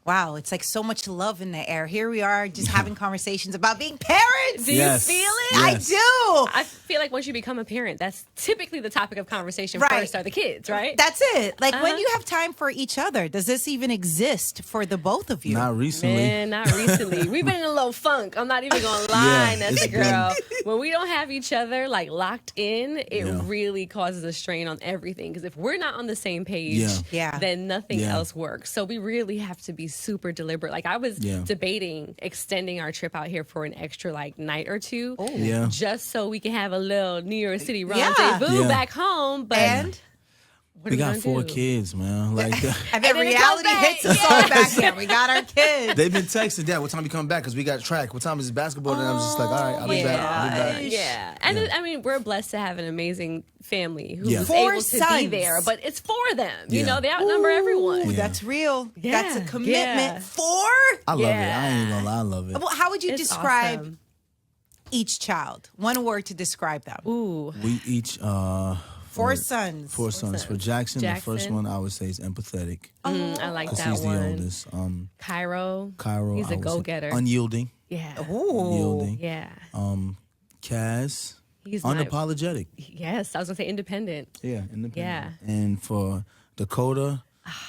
Wow, it's like so much love in the air. Here we are just having conversations about being parents. Do you feel it? Yes. I I feel like once you become a parent, that's typically the topic of conversation first are the kids, right? That's it. Like when you have time for each other, does this even exist for the both of you? Not recently. Man, not recently. We've been in a little funk. I'm not even going to lie, Nessa girl. When we don't have each other like locked in, it really causes a strain on everything. Because if we're not on the same page, then nothing else works. So we really have to be super deliberate. Like I was debating extending our trip out here for an extra like night or two, just so we can have a little New York City rendezvous back home. But we got 4 kids, man. Like, and then reality hits us all back here. We got our kids. They've been texting, Dad, what time you coming back? Because we got track. What time is basketball? And I'm just like, all right, I'll be back. I'll be back. Yeah. And I mean, we're blessed to have an amazing family who's able to be there. But it's for them. You know, they outnumber everyone. That's real. That's a commitment. 4? I love it. I ain't gonna lie, I love it. Well, how would you describe each child? One word to describe them. We each... 4 sons. 4 sons. For Jackson, the first one I would say is empathetic. I like that he's one. the oldest. Cairo, he's a go-getter. Unyielding. Yeah. Unyielding. Yeah. Kaz, he's unapologetic. Yes, I was gonna say independent. Yeah, independent. Yeah. And for Dakota,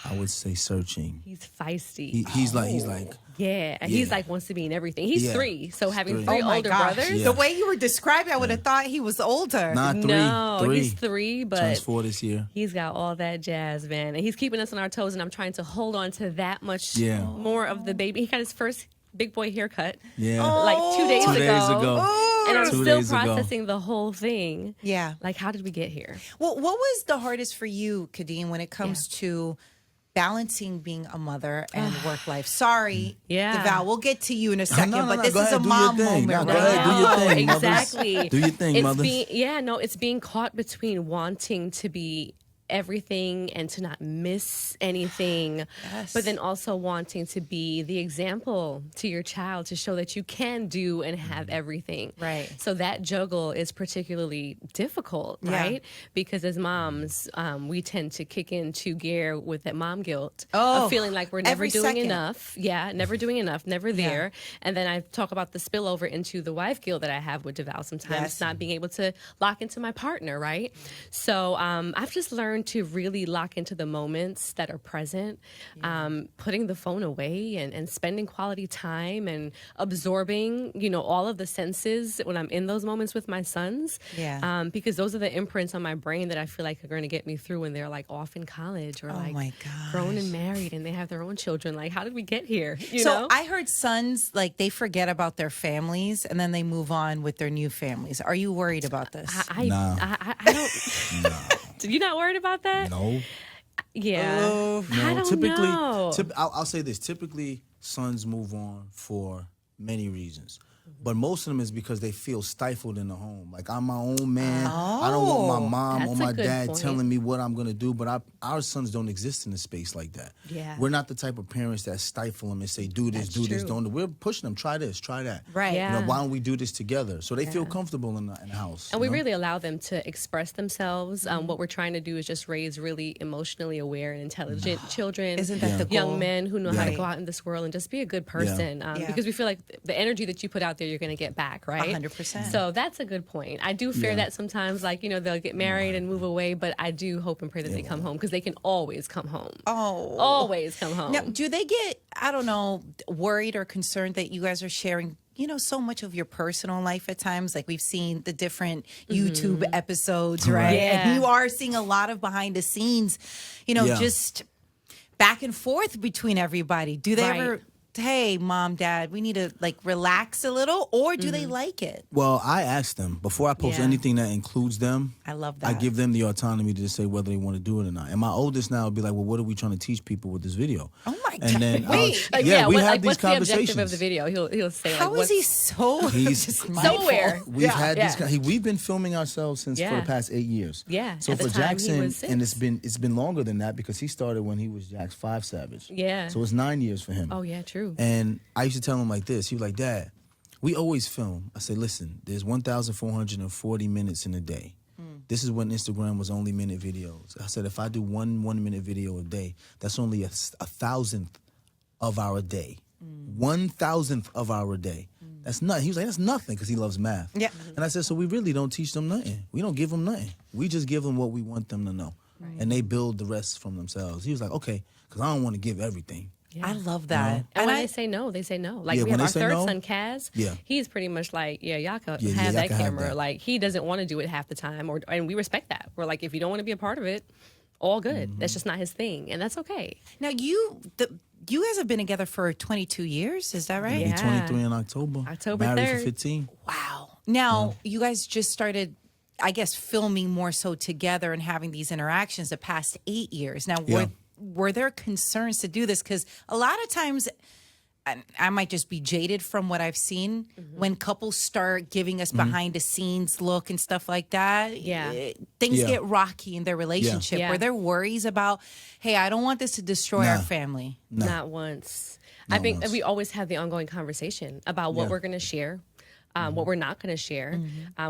I would say searching. He's feisty. He's like. Yeah, and he's like wants to be in everything. He's 3, so having 3 older brothers. The way you were describing, I would have thought he was older. Not 3. No, 3. he's 3, but turns 4 this year. He's got all that jazz, man, and he's keeping us on our toes. And I'm trying to hold on to that much more of the baby. He got his first big boy haircut, like 2 days ago. And I'm still processing the whole thing. Yeah, like how did we get here? Well, what was the hardest for you, Khadeen, when it comes to balancing being a mother and work life? Sorry, Devale, we'll get to you in a second, but this is a mom moment. Go ahead, do your thing, exactly. Do your thing, mother. It's being caught between wanting to be everything and to not miss anything, but then also wanting to be the example to your child to show that you can do and have everything. Right. So that juggle is particularly difficult, right? Because as moms, we tend to kick into gear with that mom guilt of feeling like we're never doing enough. Yeah, never doing enough, never there. And then I talk about the spillover into the wife guilt that I have with Devale sometimes, not being able to lock into my partner, right? So I've just learned to really lock into the moments that are present, putting the phone away and spending quality time and absorbing, all of the senses when I'm in those moments with my sons. Because those are the imprints on my brain that I feel like are going to get me through when they're like off in college or grown and married and they have their own children. Like, how did we get here? You know? I heard sons, like, they forget about their families and then they move on with their new families. Are you worried about this? I don't. No. You're not worried about that? No. Yeah. No. I don't know. I'll say this. Typically, sons move on for many reasons. But most of them is because they feel stifled in the home. Like, I'm my own man. I don't want my mom or my dad telling me what I'm going to do. But our sons don't exist in a space like that. Yeah. We're not the type of parents that stifle them and say, do this, this, don't do. We're pushing them, try this, try that. Right. Yeah. Why don't we do this together? So they feel comfortable in the house. And we really allow them to express themselves. What we're trying to do is just raise really emotionally aware and intelligent children. Isn't that the goal? Young men who know how to go out in this world and just be a good person. Because we feel like the energy that you put out there, you're going to get back, right? 100%. So that's a good point. I do fear that sometimes, like, they'll get married and move away, but I do hope and pray that they come home because they can always come home. Always come home. Now, do they get, I don't know, worried or concerned that you guys are sharing so much of your personal life at times? Like, we've seen the different YouTube episodes, right? Yeah. And you are seeing a lot of behind the scenes, just back and forth between everybody. Do they ever, hey, mom, dad, we need to relax a little, or do they like it? Well, I ask them before I post anything that includes them. I love that. I give them the autonomy to say whether they want to do it or not. And my oldest now will be like, well, what are we trying to teach people with this video? Oh my God. And then, wait. we have these what's conversations. the objective of the video? He'll say, how is he so aware? We've had these. We've been filming ourselves since for the past 8 years. Yeah. So for Jackson, and it's been longer than that because he started when he was Jack's 5 Savage. Yeah. So it's 9 years for him. Oh yeah, true. And I used to tell him like this. He was like, Dad, we always film. I said, listen, there's 1,440 minutes in a day. This is when Instagram was only minute videos. I said, if I do one minute video a day, that's only a thousandth of our day. 1,000th of our day. That's nothing. He was like, that's nothing, because he loves math. Yeah. And I said, so we really don't teach them nothing. We don't give them nothing. We just give them what we want them to know. Right. And they build the rest from themselves. He was like, okay, because I don't want to give everything. Yeah. I love that. You know? And when they say no, they say no. Like, we have our third son, Kaz. Yeah. He's pretty much like, y'all can have that camera. Like, he doesn't want to do it half the time. And we respect that. We're like, if you don't want to be a part of it, all good. That's just not his thing. And that's okay. Now, you guys have been together for 22 years. Is that right? He'll be 23 in October. October Married 3rd. for 15. Wow. Now, you guys just started, I guess, filming more so together and having these interactions the past 8 years. Now, were there concerns to do this? Because a lot of times, I might just be jaded from what I've seen, when couples start giving us behind the scenes look and stuff like that. Things get rocky in their relationship. Were there worries about, hey, I don't want this to destroy our family? Not once. I think that we always have the ongoing conversation about what we're going to share. What we're not going to share.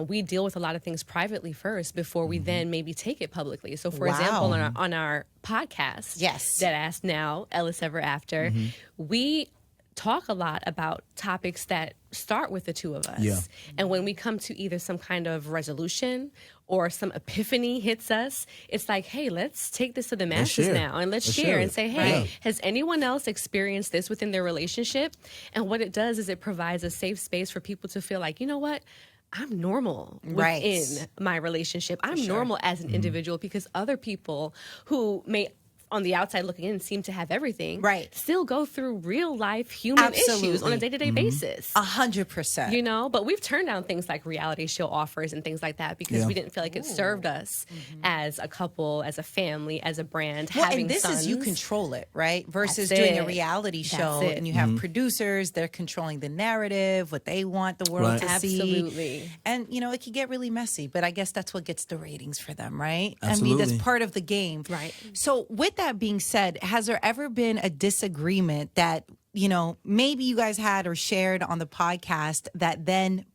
We deal with a lot of things privately first before we then maybe take it publicly. So, for example, on our podcast, that Ask Now, Ellis Ever After, we talk a lot about topics that start with the two of us. And when we come to either some kind of resolution or some epiphany hits us, it's like, hey, let's take this to the masses now and let's share and say, hey, has anyone else experienced this within their relationship? And what it does is it provides a safe space for people to feel like, you know what? I'm normal within my relationship. I'm normal as an individual, because other people who may on the outside looking in seem to have everything, still go through real life human issues on a day-to-day basis. 100%. You know, but we've turned down things like reality show offers and things like that because we didn't feel like it served us as a couple, as a family, as a brand, having and this sons. is you control it, right? Versus doing a reality show and you have producers, they're controlling the narrative, what they want the world to see. Absolutely. And, you know, it can get really messy, but I guess that's what gets the ratings for them, right? Absolutely. I mean, that's part of the game. Right. So with that being said, has there ever been a disagreement that, you know, maybe you guys had or shared on the podcast that then,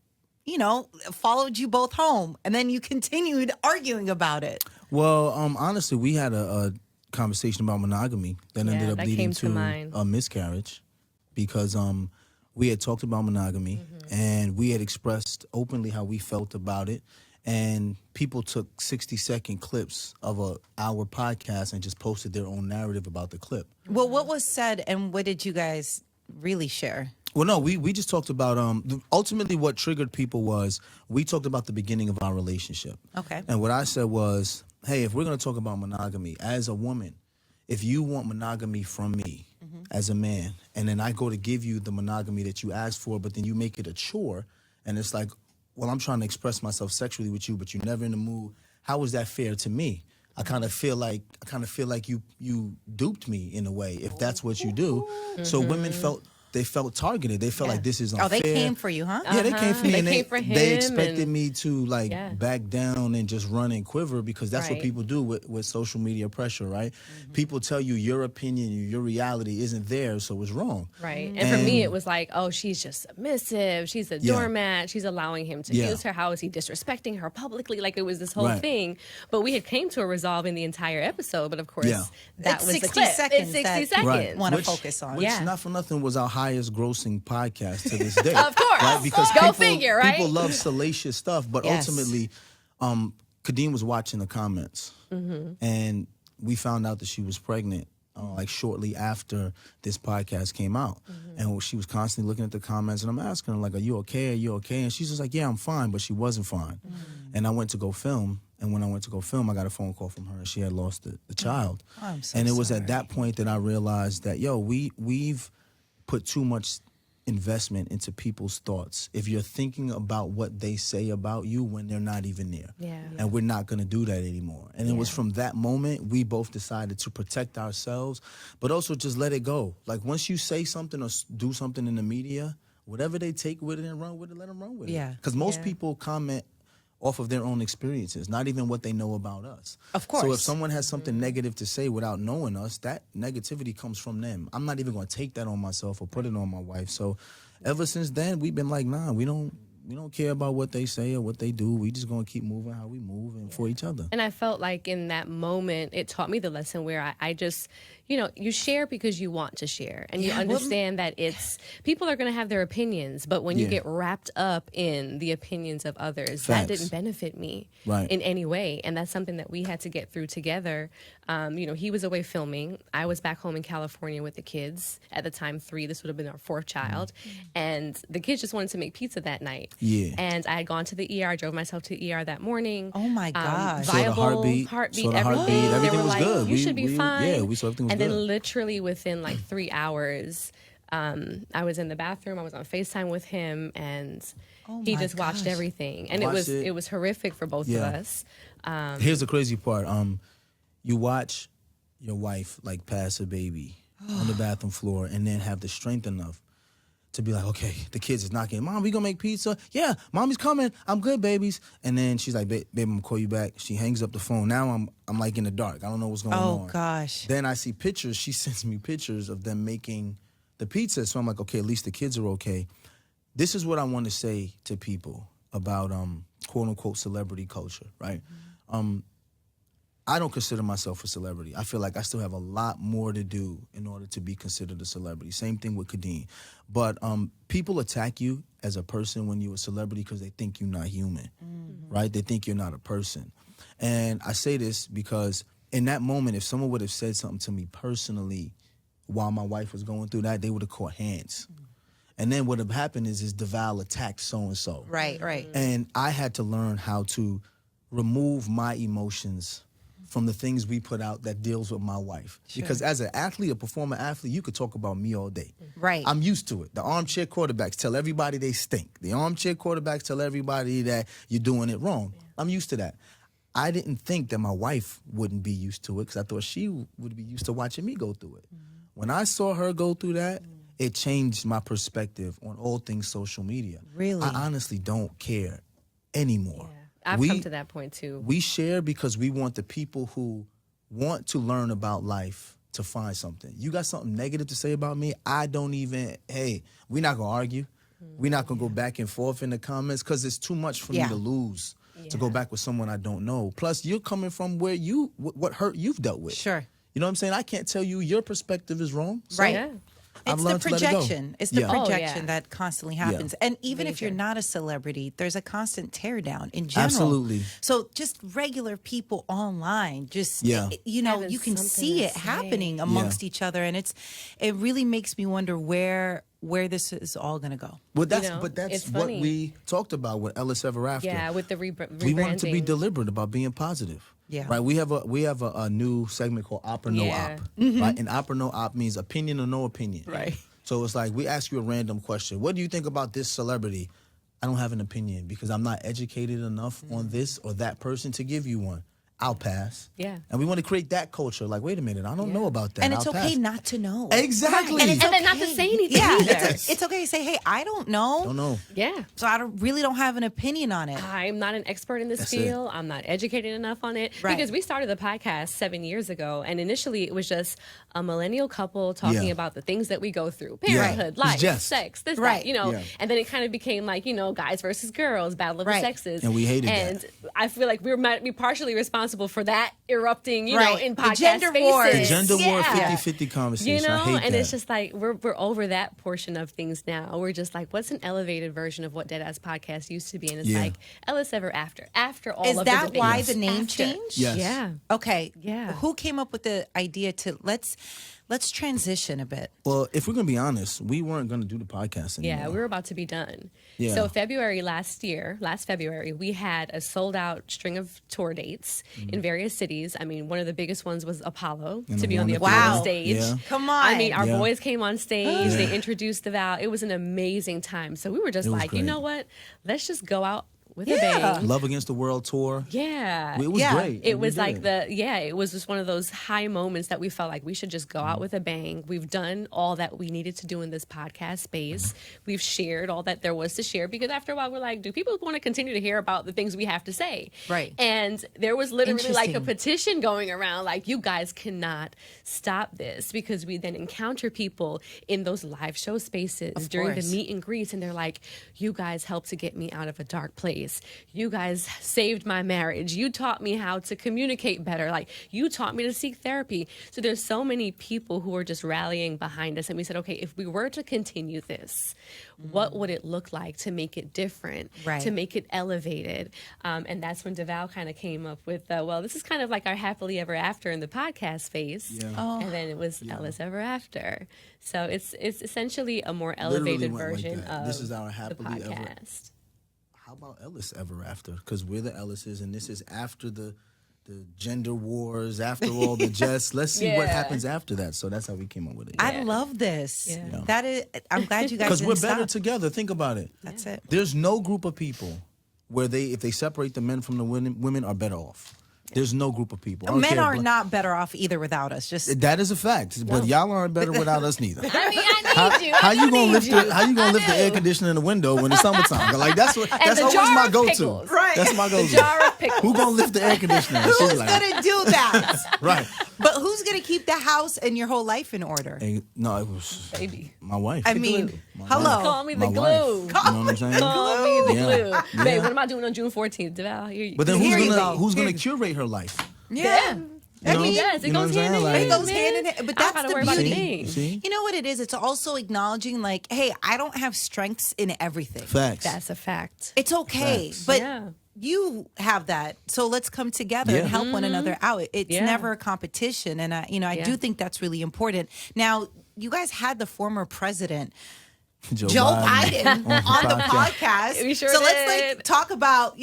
you know, followed you both home and then you continued arguing about it? Well, honestly, we had a conversation about monogamy that ended up leading to a miscarriage because we had talked about monogamy and we had expressed openly how we felt about it. And people took 60-second clips of our podcast and just posted their own narrative about the clip. Well, what was said and what did you guys really share? Well, no, we just talked about, ultimately what triggered people was we talked about the beginning of our relationship. Okay. And what I said was, hey, if we're going to talk about monogamy, as a woman, if you want monogamy from me as a man, and then I go to give you the monogamy that you asked for, but then you make it a chore, and it's like, well, I'm trying to express myself sexually with you, but you're never in the mood. How is that fair to me? I kind of feel like you duped me in a way, if that's what you do. So women felt targeted. They felt like this is unfair. Oh, they came for you, huh? Yeah, they came for me. They and came for him they expected me to back down and just run and quiver because that's what people do with social media pressure, right? People tell you your opinion, your reality isn't theirs, so it's wrong. Right. And for me, it was like, oh, she's just submissive. She's a doormat. She's allowing him to use her. How is he disrespecting her publicly? Like it was this whole thing. But we had came to a resolve in the entire episode. But of course, that it's was 60 the clip. seconds. It's 60 seconds. Want to focus on. Which not for nothing was our highest grossing podcast to this day. Of course. Right? Because people love salacious stuff, but ultimately, Khadeen was watching the comments, and we found out that she was pregnant like shortly after this podcast came out. And she was constantly looking at the comments, and I'm asking her, like, are you okay? Are you okay? And she's just like, yeah, I'm fine, but she wasn't fine. And I went to go film, and when I went to go film, I got a phone call from her, and she had lost the child. Oh, I'm so and it was sorry. at that point that I realized that, we've put too much investment into people's thoughts if you're thinking about what they say about you when they're not even there. And we're not going to do that anymore. And it was from that moment we both decided to protect ourselves, but also just let it go. Like once you say something or do something in the media, whatever they take with it and run with it, let them run with it. Because most people comment off of their own experiences, not even what they know about us. Of course. So if someone has something negative to say without knowing us, that negativity comes from them. I'm not even going to take that on myself or put it on my wife. So ever since then, we've been like, nah, we don't don't care about what they say or what they do. We just gonna keep moving how we move and for each other. And I felt like in that moment, it taught me the lesson where I just, you know, you share because you want to share, and you understand that people are going to have their opinions, but when you get wrapped up in the opinions of others, that didn't benefit me in any way. And that's something that we had to get through together. You know, he was away filming. I was back home in California with the kids. At the time, 3. This would have been our 4th child. And the kids just wanted to make pizza that night. Yeah. And I had gone to the ER. I drove myself to the ER that morning. Oh, my gosh. Viable, heartbeat, everything. Everything was like, good. You should be fine. Yeah, we saw everything was good. And then literally within like 3 hours, I was in the bathroom. I was on FaceTime with him, and he just watched everything. And it was horrific for both of us. Here's the crazy part. You watch your wife like pass a baby on the bathroom floor, and then have the strength enough to be like, okay, the kids is knocking. Mom, we gonna make pizza? Yeah, mommy's coming. I'm good, babies. And then she's like, babe, I'm gonna call you back. She hangs up the phone. Now I'm like in the dark. I don't know what's going on. Oh gosh. Then I see pictures. She sends me pictures of them making the pizza. So I'm like, okay, at least the kids are okay. This is what I want to say to people about quote unquote celebrity culture, right? I don't consider myself a celebrity. I feel like I still have a lot more to do in order to be considered a celebrity. Same thing with Khadeen. But people attack you as a person when you're a celebrity because they think you're not human, right? They think you're not a person. And I say this because in that moment, if someone would have said something to me personally while my wife was going through that, they would have caught hands. And then what would have happened is Devale attacked so-and-so. Right, right. And I had to learn how to remove my emotions from the things we put out that deals with my wife. Sure. Because as an athlete, a performer athlete, you could talk about me all day. Right. I'm used to it. The armchair quarterbacks tell everybody they stink. The armchair quarterbacks tell everybody that you're doing it wrong. Yeah. I'm used to that. I didn't think that my wife wouldn't be used to it because I thought she would be used to watching me go through it. When I saw her go through that, it changed my perspective on all things social media. Really? I honestly don't care anymore. Yeah. I've come to that point too. We share because we want the people who want to learn about life to find something. You got something negative to say about me, I don't even, hey, we're not going to argue. We're not going to go back and forth in the comments because it's too much for me to lose to go back with someone I don't know. Plus, you're coming from where what hurt you've dealt with. Sure. You know what I'm saying? I can't tell you your perspective is wrong. So right. Yeah. It's the projection. It's the projection that constantly happens. And even if you're not a celebrity, there's a constant tear down in general. Absolutely. So just regular people online, just, you know, you can see it happening amongst each other. And it really makes me wonder where this is all going to go. Well, that's what we talked about with Ellis Ever After. Yeah, with the rebranding. We wanted to be deliberate about being positive. Yeah. Right. We have a new segment called Op or No Op. Right. And Op or No Op means opinion or no opinion. Right. So it's like we ask you a random question. What do you think about this celebrity? I don't have an opinion because I'm not educated enough on this or that person to give you one. I'll pass. Yeah. And we want to create that culture. Like, wait a minute, I don't know about that. And it's okay not to know. Exactly. Right. And then not to say anything. Yeah. It's okay to say, hey, I don't know. Don't know. Yeah. So I really don't have an opinion on it. I'm not an expert in this field. I'm not educated enough on it. Right. Because we started the podcast 7 years ago, and initially it was just a millennial couple talking about the things that we go through. Parenthood, life, sex, this, that, you know. And then it kind of became like, you know, guys versus girls, battle of the sexes. And we hated that. And I feel like we might be partially responsible for that erupting, you know, in podcast gender spaces. war. The gender war 50-50 conversation. You know, I hate and that. it's just like we're over that portion of things now. We're just like, what's an elevated version of what Deadass Podcast used to be? And it's like Ellis Ever After. After all of the debates. Is that why the name changed? Yes. Yeah. Okay. Yeah. Who came up with the idea to let's transition a bit? Well, if we're going to be honest, we weren't going to do the podcast anymore. Yeah, we were about to be done. Yeah. So last February, we had a sold out string of tour dates in various cities. I mean, one of the biggest ones was Apollo, to be on the Apollo stage. Yeah. Come on. I mean, our boys came on stage. They introduced Devale. It was an amazing time. So we were just like, you know what? Let's just go out with a bang. Love Against the World tour. Yeah. It was great. It was like it was just one of those high moments that we felt like we should just go out with a bang. We've done all that we needed to do in this podcast space. We've shared all that there was to share, because after a while we're like, do people want to continue to hear about the things we have to say? Right. And there was literally like a petition going around, like, you guys cannot stop this, because we then encounter people in those live show spaces during the meet and greets, and they're like, you guys helped to get me out of a dark place. You guys saved my marriage. You taught me how to communicate better. Like, you taught me to seek therapy. So there's so many people who are just rallying behind us. And we said, okay, if we were to continue this, what would it look like to make it different, to make it elevated? And that's when Devale kind of came up with, well, this is kind of like our happily ever after in the podcast space. And then it was Ellis Ever After. So it's essentially a more elevated version of this is our happily the ever. podcast. How about Ellis Ever After? Because we're the Ellises, and this is after the gender wars, after all the jests. Let's see what happens after that. So that's how we came up with it. I love this. That is, I'm glad you guys because we're better together. Think about it. That's it. There's no group of people where if they separate the men from the women are better off. There's no group of people. Men are not better off either without us. That is a fact. But y'all aren't better without us neither. I mean, I need you. How you gonna lift the air conditioner in the window when it's summertime? Like that's always my go-to. Right. That's my go-to. The jar of pickles. Who gonna lift the air conditioner? Who's gonna do that? Right. But who's gonna keep the house and your whole life in order? No, it was baby. My wife. I mean, hello. Call me the glue. You know what I'm saying? Call me the glue. Babe, what am I doing on June 14th? Devale, but then who's gonna curate her life? Yeah. I mean, yes, it goes hand in hand. It goes hand in hand. But that's the beauty. See? You know what it is? It's also acknowledging, like, hey, I don't have strengths in everything. Facts. That's a fact. It's okay. Facts. But you have that. So let's come together and help one another out. It's never a competition. And, I do think that's really important. Now, you guys had the former president, Joe Biden on the podcast. We sure so did. Let's talk about,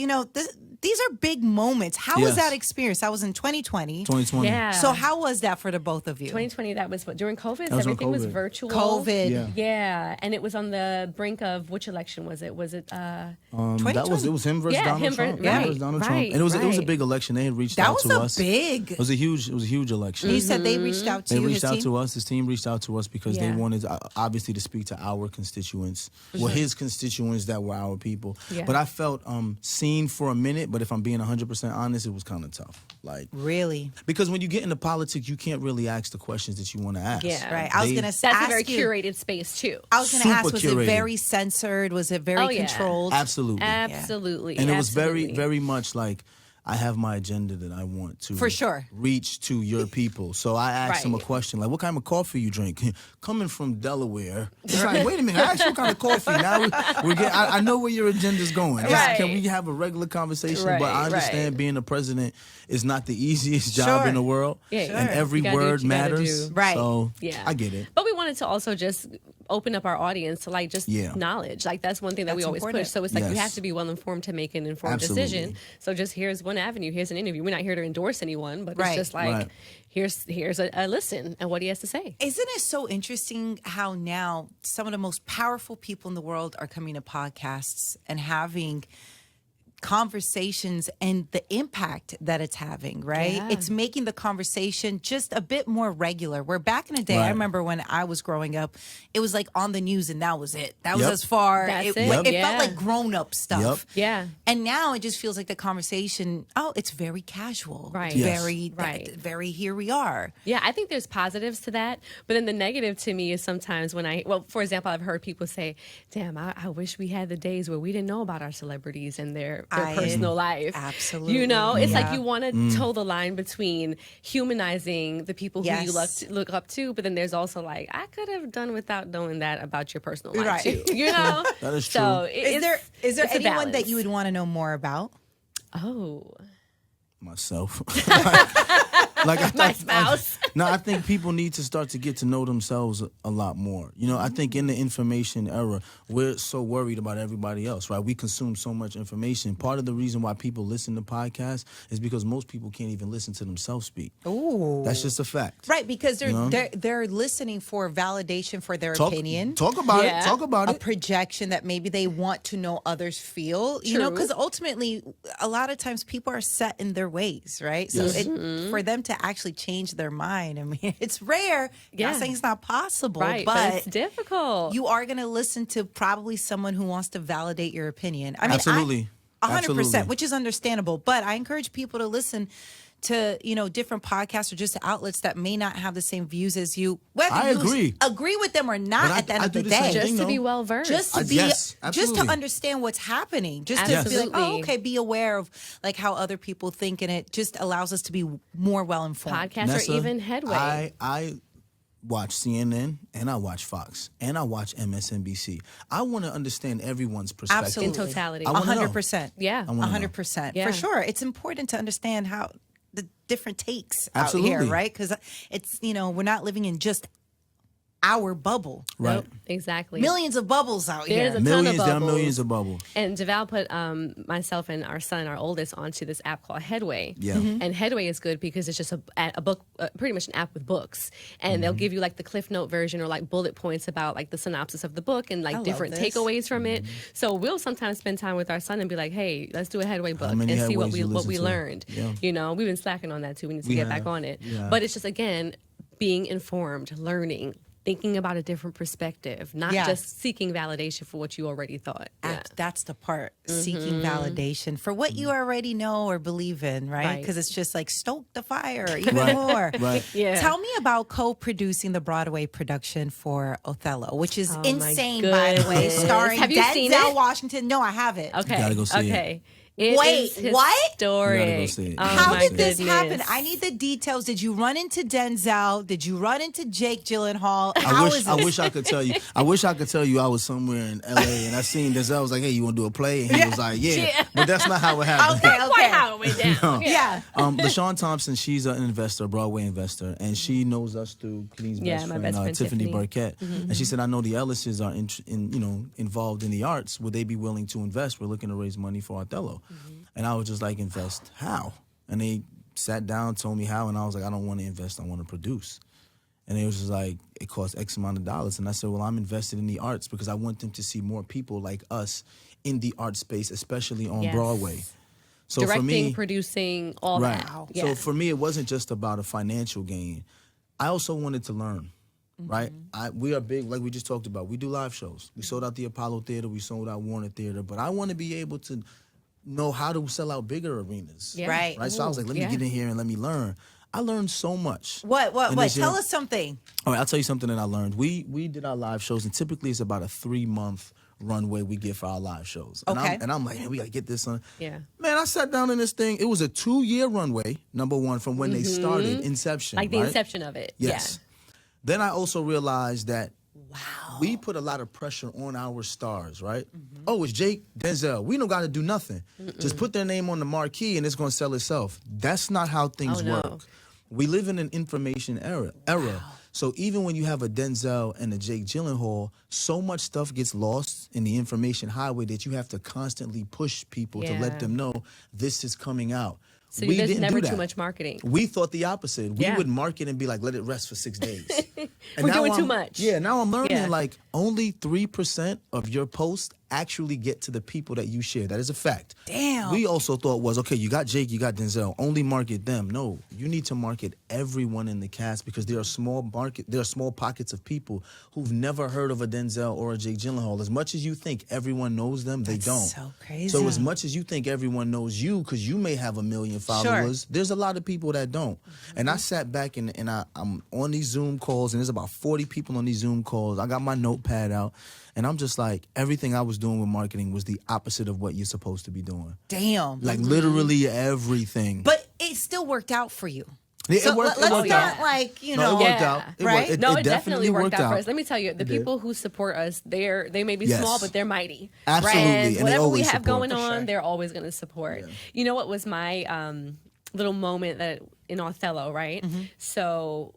these are big moments. How was that experience? That was in 2020. 2020. Yeah. So how was that for the both of you? 2020, that was during COVID? Everything was virtual. COVID. Yeah. And it was on the brink of, which election was it? Was it it was him versus Donald Trump. Versus Donald Trump. And it was a big election. They had reached out to us. It was a huge election. You said they reached out to you. They reached out to us. His team reached out to us because they wanted obviously to speak to our constituents. Well, his constituents that were our people. Yeah. But I felt seen for a minute, but if I'm being 100% honest, it was kind of tough. Like, really? Because when you get into politics, you can't really ask the questions that you want to ask. Yeah. Right. I was going to ask That's a very curated space, too. I was going to ask, was it very censored? Was it very controlled? Absolutely. Absolutely. And it was very, very much like, I have my agenda that I want to reach to your people. So I asked him a question like, what kind of coffee you drink? Coming from Delaware. It's like, wait a minute, I asked you what kind of coffee. Now we're getting, I know where your agenda's going. Can we have a regular conversation? But I understand being a president is not the easiest job in the world. And every word matters. So I get it. But we wanted to also just open up our audience to like just knowledge. Like that's one thing that we always push. So it's like you have to be well informed to make an informed decision. So just here's one avenue. Here's an interview. We're not here to endorse anyone, but it's just like here's a listen and what he has to say. Isn't it so interesting how now some of the most powerful people in the world are coming to podcasts and having conversations and the impact that it's having, right? Yeah. It's making the conversation just a bit more regular. Where back in the day, I remember when I was growing up, it was like on the news and that was it. That was as far. It felt like grown-up stuff. Yeah. And now it just feels like the conversation, it's very casual. Right. Very here we are. Yeah, I think there's positives to that. But then the negative to me is sometimes when for example, I've heard people say, damn, I wish we had the days where we didn't know about our celebrities and their personal life. Absolutely. It's like you want to toe the line between humanizing the people who you look up to, but then there's also like, I could have done without knowing that about your personal life too. That is true. So is there anyone that you would want to know more about? Oh. myself. My spouse. I think people need to start to get to know themselves a lot more. You know, I think in the information era, we're so worried about everybody else, right? We consume so much information. Part of the reason why people listen to podcasts is because most people can't even listen to themselves speak. Ooh. That's just a fact. Right, because they're listening for validation for their opinion. Talk about it. Talk about a it. projection that maybe they want to know others feel. You know, because ultimately, a lot of times people are set in their ways, right? So for them to actually change their mind, I mean, it's rare. Yeah. Not saying it's not possible, right, but it's difficult. You are going to listen to probably someone who wants to validate your opinion. I mean, Absolutely. 100%, which is understandable. But I encourage people to listen to, you know, different podcasts or just outlets that may not have the same views as you. Whether you agree with them or not at the end of the day. Just to be well versed. Just to be just to understand what's happening. Just to be like, oh, okay, be aware of like how other people think, and it just allows us to be more well informed. Podcasts or even Headway. I watch CNN and I watch Fox and I watch MSNBC. I want to understand everyone's perspective. Absolutely. In totality. 100%. Yeah. 100%. Yeah. For sure. It's important to understand how the different takes Absolutely. out here, right? Because it's, you know, we're not living in just our bubble. Right. Nope, exactly. Millions of bubbles out here. There's a ton of bubbles. There are millions of bubbles. And Devale put myself and our son, our oldest, onto this app called Headway. Yeah. And Headway is good because it's just a book, pretty much an app with books. And they'll give you like the Cliff Note version or like bullet points about like the synopsis of the book and like different takeaways from it. So we'll sometimes spend time with our son and be like, hey, let's do a Headway book and see what we learned. Yeah. You know, we've been slacking on that too. We need to get back on it. Yeah. But it's just, again, being informed, learning, thinking about a different perspective, not just seeking validation for what you already thought. Yeah. That's the part, seeking validation for what you already know or believe in, right? Because it's just like stoke the fire even more. Right. Yeah. Tell me about co-producing the Broadway production for Othello, which is insane, by the way, starring Denzel Washington. No, I haven't. Okay. You gotta go see it. Wait, what? Historic. How did this happen? I need the details. Did you run into Denzel? Did you run into Jake Gyllenhaal? I wish I could tell you. I wish I could tell you I was somewhere in LA and I seen Denzel. I was like, hey, you want to do a play? And he was like, yeah. But that's not how it happened. Okay. Quite how it went down. No. Yeah. LaShawn Thompson, she's an investor, a Broadway investor, and she knows us through Khadeen's best friend, Tiffany Burkett. And she said, I know the Ellises are involved in the arts. Would they be willing to invest? We're looking to raise money for Othello. And I was just like, invest how? And they sat down, told me how, and I was like, I don't want to invest, I want to produce. And it was just like, it costs X amount of dollars. And I said, well, I'm invested in the arts because I want them to see more people like us in the art space, especially on Broadway. So directing, for me, producing, all that. Yeah. So for me, it wasn't just about a financial gain. I also wanted to learn, right? We are big, like we just talked about. We do live shows. We sold out the Apollo Theater. We sold out Warner Theater. But I want to be able to know how to sell out bigger arenas. Yeah. Right. So I was like, let me get in here and let me learn. I learned so much. What? Tell us something. All right, I'll tell you something that I learned. We did our live shows, and typically it's about a 3-month runway we get for our live shows. And I'm like, man, we got to get this on. Yeah. Man, I sat down in this thing. It was a 2-year runway, number one, from when they started, inception. Like the inception of it. Yes. Yeah. Then I also realized that we put a lot of pressure on our stars, right? Oh, it's Jake, Denzel. We don't got to do nothing. Just put their name on the marquee and it's going to sell itself. That's not how things work. We live in an information era. So even when you have a Denzel and a Jake Gyllenhaal, so much stuff gets lost in the information highway that you have to constantly push people to let them know this is coming out. So there's never too much marketing. We thought the opposite. We would market and be like, let it rest for 6 days. We're doing too much. Yeah, now I'm learning like only 3% of your posts actually get to the people that you share. That is a fact. Damn. We also thought was, okay, you got Jake, you got Denzel, only market them. No, you need to market everyone in the cast because there are small pockets of people who've never heard of a Denzel or a Jake Gyllenhaal. As much as you think everyone knows them, they don't. So crazy. So as much as you think everyone knows you because you may have 1 million followers, there's a lot of people that don't. And I sat back and I'm on these Zoom calls and there's about 40 people on these Zoom calls. I got my notepad out. And I'm just like, everything I was doing with marketing was the opposite of what you're supposed to be doing. Damn. Like literally everything. But it still worked out for you. It worked Let's out. not like, it worked out. Right? It definitely worked out for us. Let me tell you, the people who support us, they may be small, but they're mighty. Absolutely. And whatever we have support. going on, they're always going to support. Yeah. You know what was my little moment that in Othello, right? Mm-hmm. So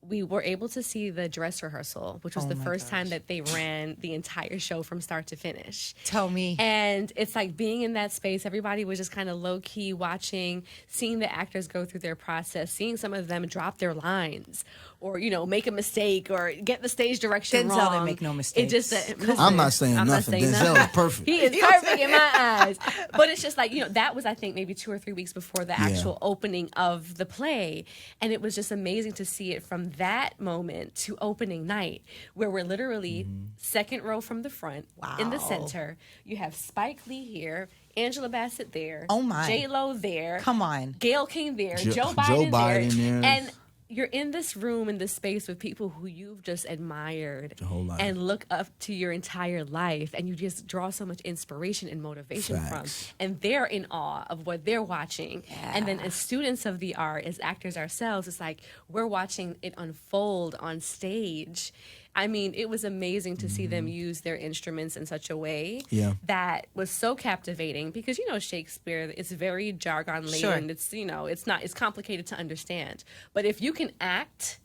we were able to see the dress rehearsal, which was the first time that they ran the entire show from start to finish. Tell me. And it's like being in that space, everybody was just kind of low key watching, seeing the actors go through their process, seeing some of them drop their lines or, you know, make a mistake or get the stage direction Denzel wrong. didn't make no mistakes. I'm not saying nothing. Denzel is perfect. He is perfect in my eyes. But it's just like, you know, that was, I think, maybe 2 or 3 weeks before the actual opening of the play. And it was just amazing to see it from that moment to opening night, where we're literally second row from the front, in the center. You have Spike Lee here, Angela Bassett there, oh my, J-Lo there, come on, Gayle King there, Joe Biden there. And you're in this room, in this space with people who you've just admired and look up to your entire life, and you just draw so much inspiration and motivation from. And they're in awe of what they're watching. And then as students of the art, as actors ourselves, it's like we're watching it unfold on stage. I mean, it was amazing to see them use their instruments in such a way that was so captivating, because, you know, Shakespeare, it's very jargon laden. It's, you know, it's complicated to understand. But if you can act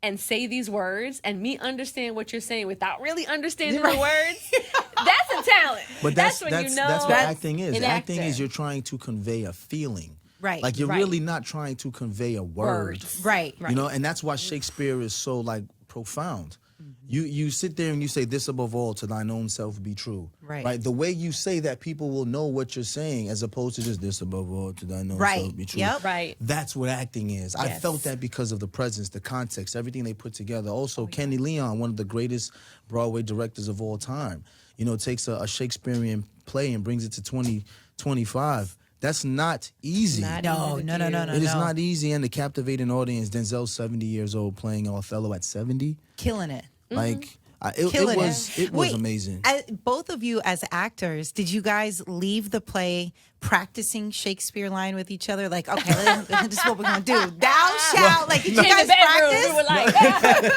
and say these words and me understand what you're saying without really understanding the words, that's a talent. But that's when you know. That's what acting is. Acting is you're trying to convey a feeling. Right. Like you're really not trying to convey a word. Right. You know, and that's why Shakespeare is so like profound. You sit there and you say, this above all, to thine own self be true. Right. The way you say that, people will know what you're saying, as opposed to just this above all, to thine own self be true. Right. That's what acting is. I felt that because of the presence, the context, everything they put together. Also, Kenny Leon, one of the greatest Broadway directors of all time, you know, takes a Shakespearean play and brings it to 2025. That's not easy. No. It is not easy, and to captivate an audience. Denzel's 70 years old playing Othello at 70. Killing it. Like, it was amazing. Both of you as actors, did you guys leave the play practicing Shakespeare line with each other? Like, okay, this is what we're going to do. Thou shalt. Like, did you guys practice? We were like,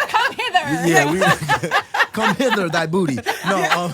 come hither. Yeah, come hither, thy booty. No,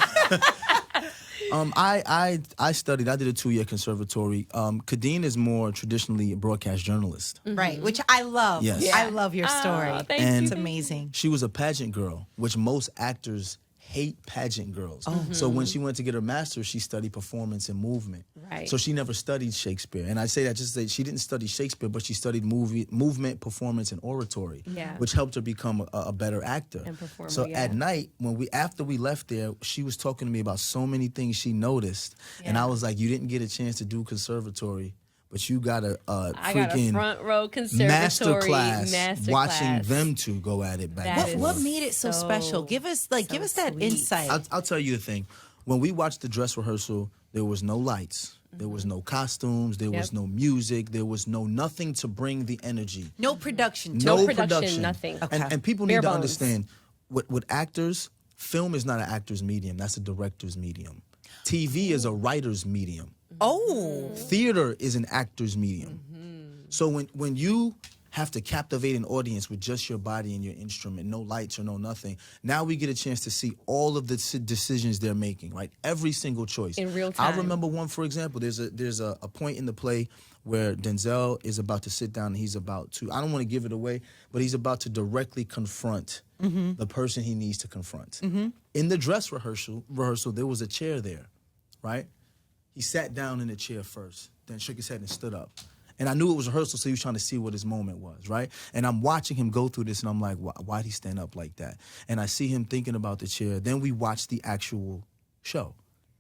I studied. I did a 2-year conservatory. Khadeen is more traditionally a broadcast journalist, right? Which I love. Yes, I love your story. And it's amazing. She was a pageant girl, which most actors hate pageant girls. So when she went to get her master's, she studied performance and movement. Right. So she never studied Shakespeare. And I say that just to say she didn't study Shakespeare, but she studied movement, performance, and oratory, which helped her become a better actor. And performer, so at night, after we left there, she was talking to me about so many things she noticed. And I was like, you didn't get a chance to do conservatory, but you got a freaking front row conservatory masterclass watching them two go at it back. What made it so special? Give us that insight. I'll tell you the thing. When we watched the dress rehearsal, there was no lights. There was no costumes. There was no music. There was nothing to bring the energy. No production. No production. Nothing. Okay. And people need to understand, with actors, film is not an actor's medium. That's a director's medium. TV is a writer's medium. Theater is an actor's medium. So when you have to captivate an audience with just your body and your instrument, no lights or no nothing, now we get a chance to see all of the decisions they're making, right? Every single choice. In real time. I remember one, for example, there's a point in the play where Denzel is about to sit down and he's about to, I don't want to give it away, but he's about to directly confront the person he needs to confront. In the dress rehearsal, there was a chair there, right? He sat down in the chair first, then shook his head and stood up. And I knew it was rehearsal, so he was trying to see what his moment was, right? And I'm watching him go through this, and I'm like, why'd he stand up like that? And I see him thinking about the chair. Then we watch the actual show.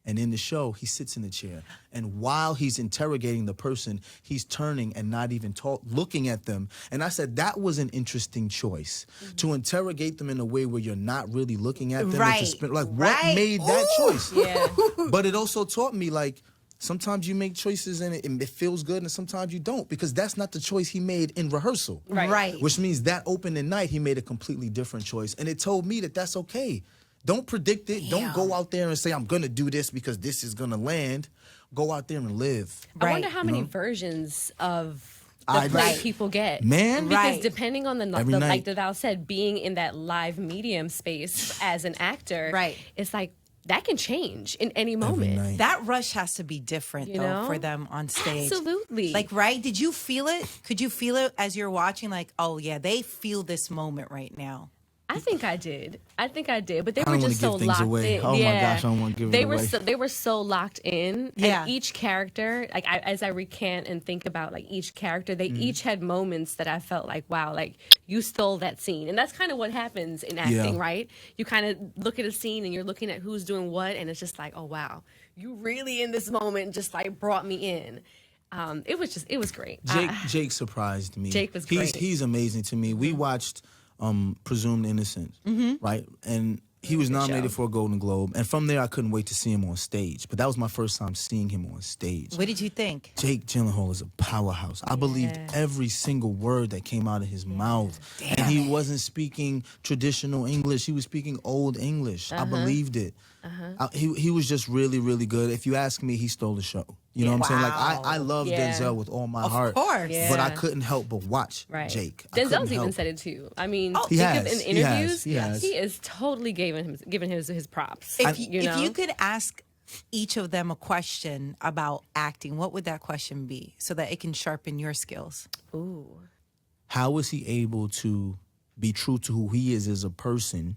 And in the show, he sits in the chair. And while he's interrogating the person, he's turning and not even looking at them. And I said, that was an interesting choice. To interrogate them in a way where you're not really looking at them. Right. What made that choice? Yeah. But it also taught me, like, sometimes you make choices and it feels good, and sometimes you don't, because that's not the choice he made in rehearsal. Right. Which means that opening night, he made a completely different choice. And it told me that that's okay. Don't predict it. Don't go out there and say, I'm going to do this because this is going to land. Go out there and live. I wonder how many versions of the play people get. Man. Because depending on like Devale said, being in that live medium space as an actor, it's like, that can change in any moment. That rush has to be different, though, for them on stage. Absolutely. Like, right? Did you feel it? Could you feel it as you're watching? Like, oh, yeah, they feel this moment right now. I think I did, but they were just so locked in. Oh my gosh, I don't want to give it away. They were so locked in. Yeah. And each character, like as I recant and think about like each character, they each had moments that I felt like, wow, like you stole that scene. And that's kind of what happens in acting, right? You kind of look at a scene and you're looking at who's doing what, and it's just like, oh wow, you really in this moment just like brought me in. It was great. Jake surprised me. Jake was great. He's amazing to me. We watched Presumed Innocence, right? And he was nominated for a Golden Globe. And from there, I couldn't wait to see him on stage. But that was my first time seeing him on stage. What did you think? Jake Gyllenhaal is a powerhouse. I believed every single word that came out of his mouth. And he wasn't speaking traditional English. He was speaking old English. I believed it. He was just really, really good. If you ask me, he stole the show. You know what I'm saying? Like, I love Denzel with all my heart. Of course. But I couldn't help but watch Jake. Denzel's even said it too. I mean, in interviews, he is totally giving his props. If you could ask each of them a question about acting, what would that question be so that it can sharpen your skills? Ooh. How is he able to be true to who he is as a person,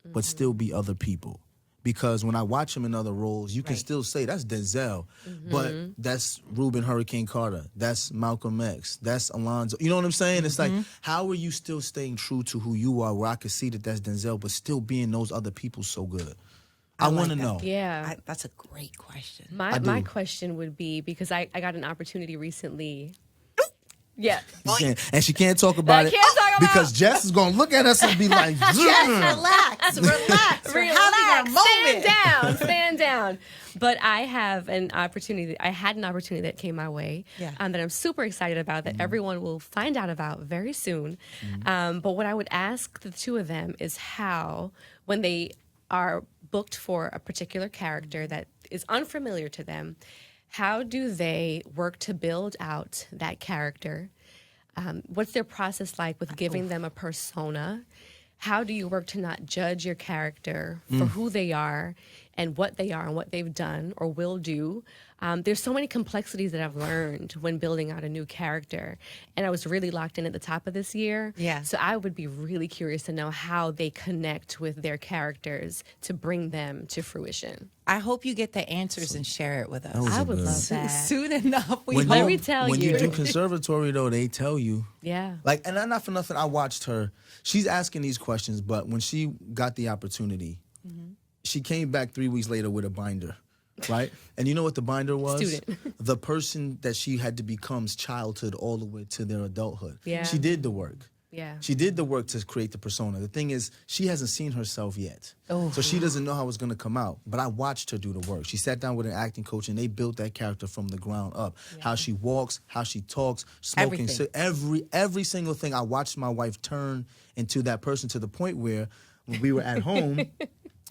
but still be other people? Because when I watch him in other roles, you can still say, that's Denzel, but that's Reuben Hurricane Carter, that's Malcolm X, that's Alonzo. You know what I'm saying? It's like, how are you still staying true to who you are, where I can see that that's Denzel, but still being those other people so good? I want to know. Yeah. That's a great question. My question would be, because I got an opportunity recently. Yeah. And she can't talk about it because Jess is going to look at us and be like, Jess, relax. We're having a moment. Stand down. But I had an opportunity that came my way that I'm super excited about, that everyone will find out about very soon. But what I would ask the two of them is how, when they are booked for a particular character that is unfamiliar to them, how do they work to build out that character? What's their process like with giving them a persona? How do you work to not judge your character for who they are and what they've done or will do? There's so many complexities that I've learned when building out a new character. And I was really locked in at the top of this year. Yeah. So I would be really curious to know how they connect with their characters to bring them to fruition. I hope you get the answers and share it with us. I would love that. Soon enough. Let me tell you. When you do conservatory, though, they tell you. Yeah. Like, and not for nothing, I watched her. She's asking these questions, but when she got the opportunity, she came back 3 weeks later with a binder. Right? And you know what the binder was? Student. The person that she had to become's childhood all the way to their adulthood. Yeah. She did the work. Yeah. She did the work to create the persona. The thing is, she hasn't seen herself yet. Oh. So she doesn't know how it's going to come out. But I watched her do the work. She sat down with an acting coach and they built that character from the ground up. Yeah. How she walks, how she talks, smoking. Every single thing. I watched my wife turn into that person, to the point where when we were at home,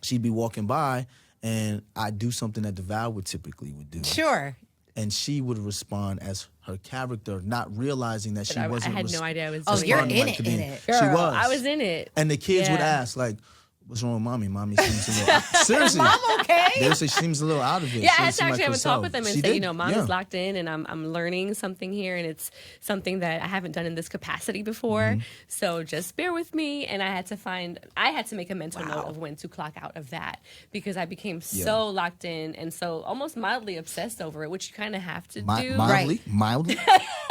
she'd be walking by and I'd do something that Devale would typically do. Sure. And she would respond as her character, not realizing that she wasn't. I had no idea I was doing it. Oh, you're in like it. Girl, she was. I was in it. And the kids would ask, like, what's wrong with mommy? Mommy seems a little seriously. Mom okay? They would say she seems a little out of it. Yeah, I had to actually have a talk with them and say, Mom is Yeah. locked in and I'm learning something here, and it's something that I haven't done in this capacity before. So just bear with me. And I had to make a mental note of when to clock out of that, because I became so locked in and so almost mildly obsessed over it, which you kind of have to do. Mildly? Mildly?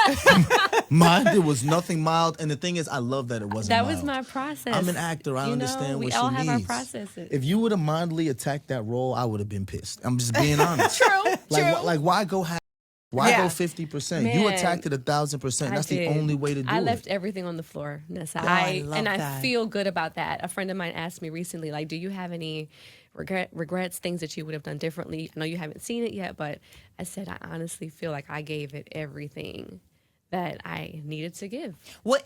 It was nothing mild. And the thing is, I love that it wasn't That mild. was my process. I'm an actor. I understand what she needs. We all have our processes. If you would have mildly attacked that role, I would have been pissed. I'm just being honest. True. Like, why go half? Why go 50%? You attacked it 1,000%. That's the only way to do it. I left everything on the floor, Nessa. I feel good about that. A friend of mine asked me recently, like, do you have any regrets, things that you would have done differently? I know you haven't seen it yet, but I said I honestly feel like I gave it everything that I needed to give.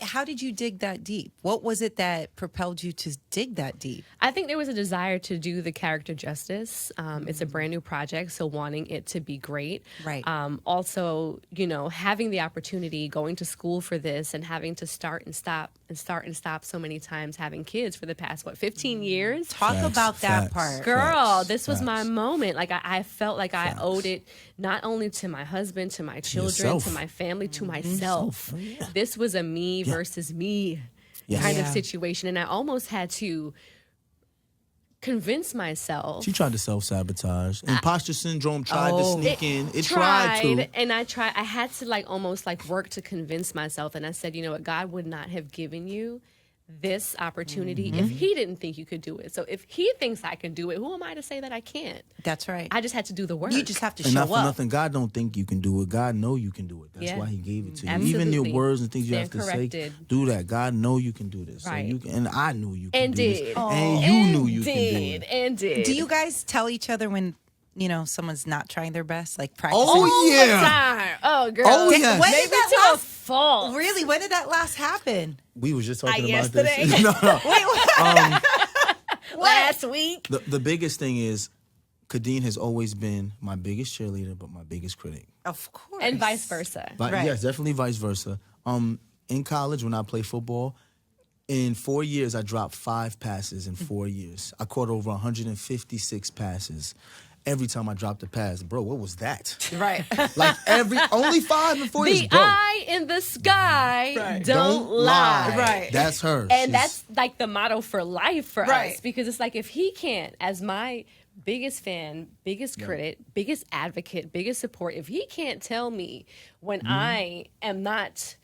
How did you dig that deep? What was it that propelled you to dig that deep? I think there was a desire to do the character justice. It's a brand new project, so wanting it to be great. Right. Also, having the opportunity, going to school for this and having to start and and start and stop so many times having kids for the past, 15 years? Talk about that part. Girl, this was my moment. Like, I felt like I owed it not only to my husband, to my children, to my family, to myself. This was a me versus me kind of situation. And I almost had to convince myself. She tried to self-sabotage. Imposter syndrome tried to sneak in. It tried to. And I had to almost work to convince myself. And I said, you know what? God would not have given you this opportunity if he didn't think you could do it. So if he thinks I can do it, who am I to say that I can't? That's right. I just had to do the work. You just have to and show not for up. nothing, God don't think you can do it. God know you can do it. That's why he gave it to you. Even your words and things you have to say, do that. God know you can do this. Right. So you can, and I knew you can and do did. this. And you knew you can do it. And did. Do you guys tell each other when someone's not trying their best, like practicing? All the time. Oh, girl. Oh, yes. When Maybe did that to a last fault. Really? When did that last happen? We was just talking about yesterday. this. No. Last week. The biggest thing is, Khadeen has always been my biggest cheerleader, but my biggest critic. Of course. And vice versa. Right. Yes, definitely vice versa. In college, when I played football, in 4 years, I dropped 5 passes in 4 years. I caught over 156 passes. Every time I dropped a pass, bro, what was that? Right. Only 5 in 4 years, The bro. eye in the sky don't lie. Right. That's her. And that's the motto for life for Right. us. Because it's if he can't, as my biggest fan, biggest critic, biggest advocate, biggest support, if he can't tell me when I am not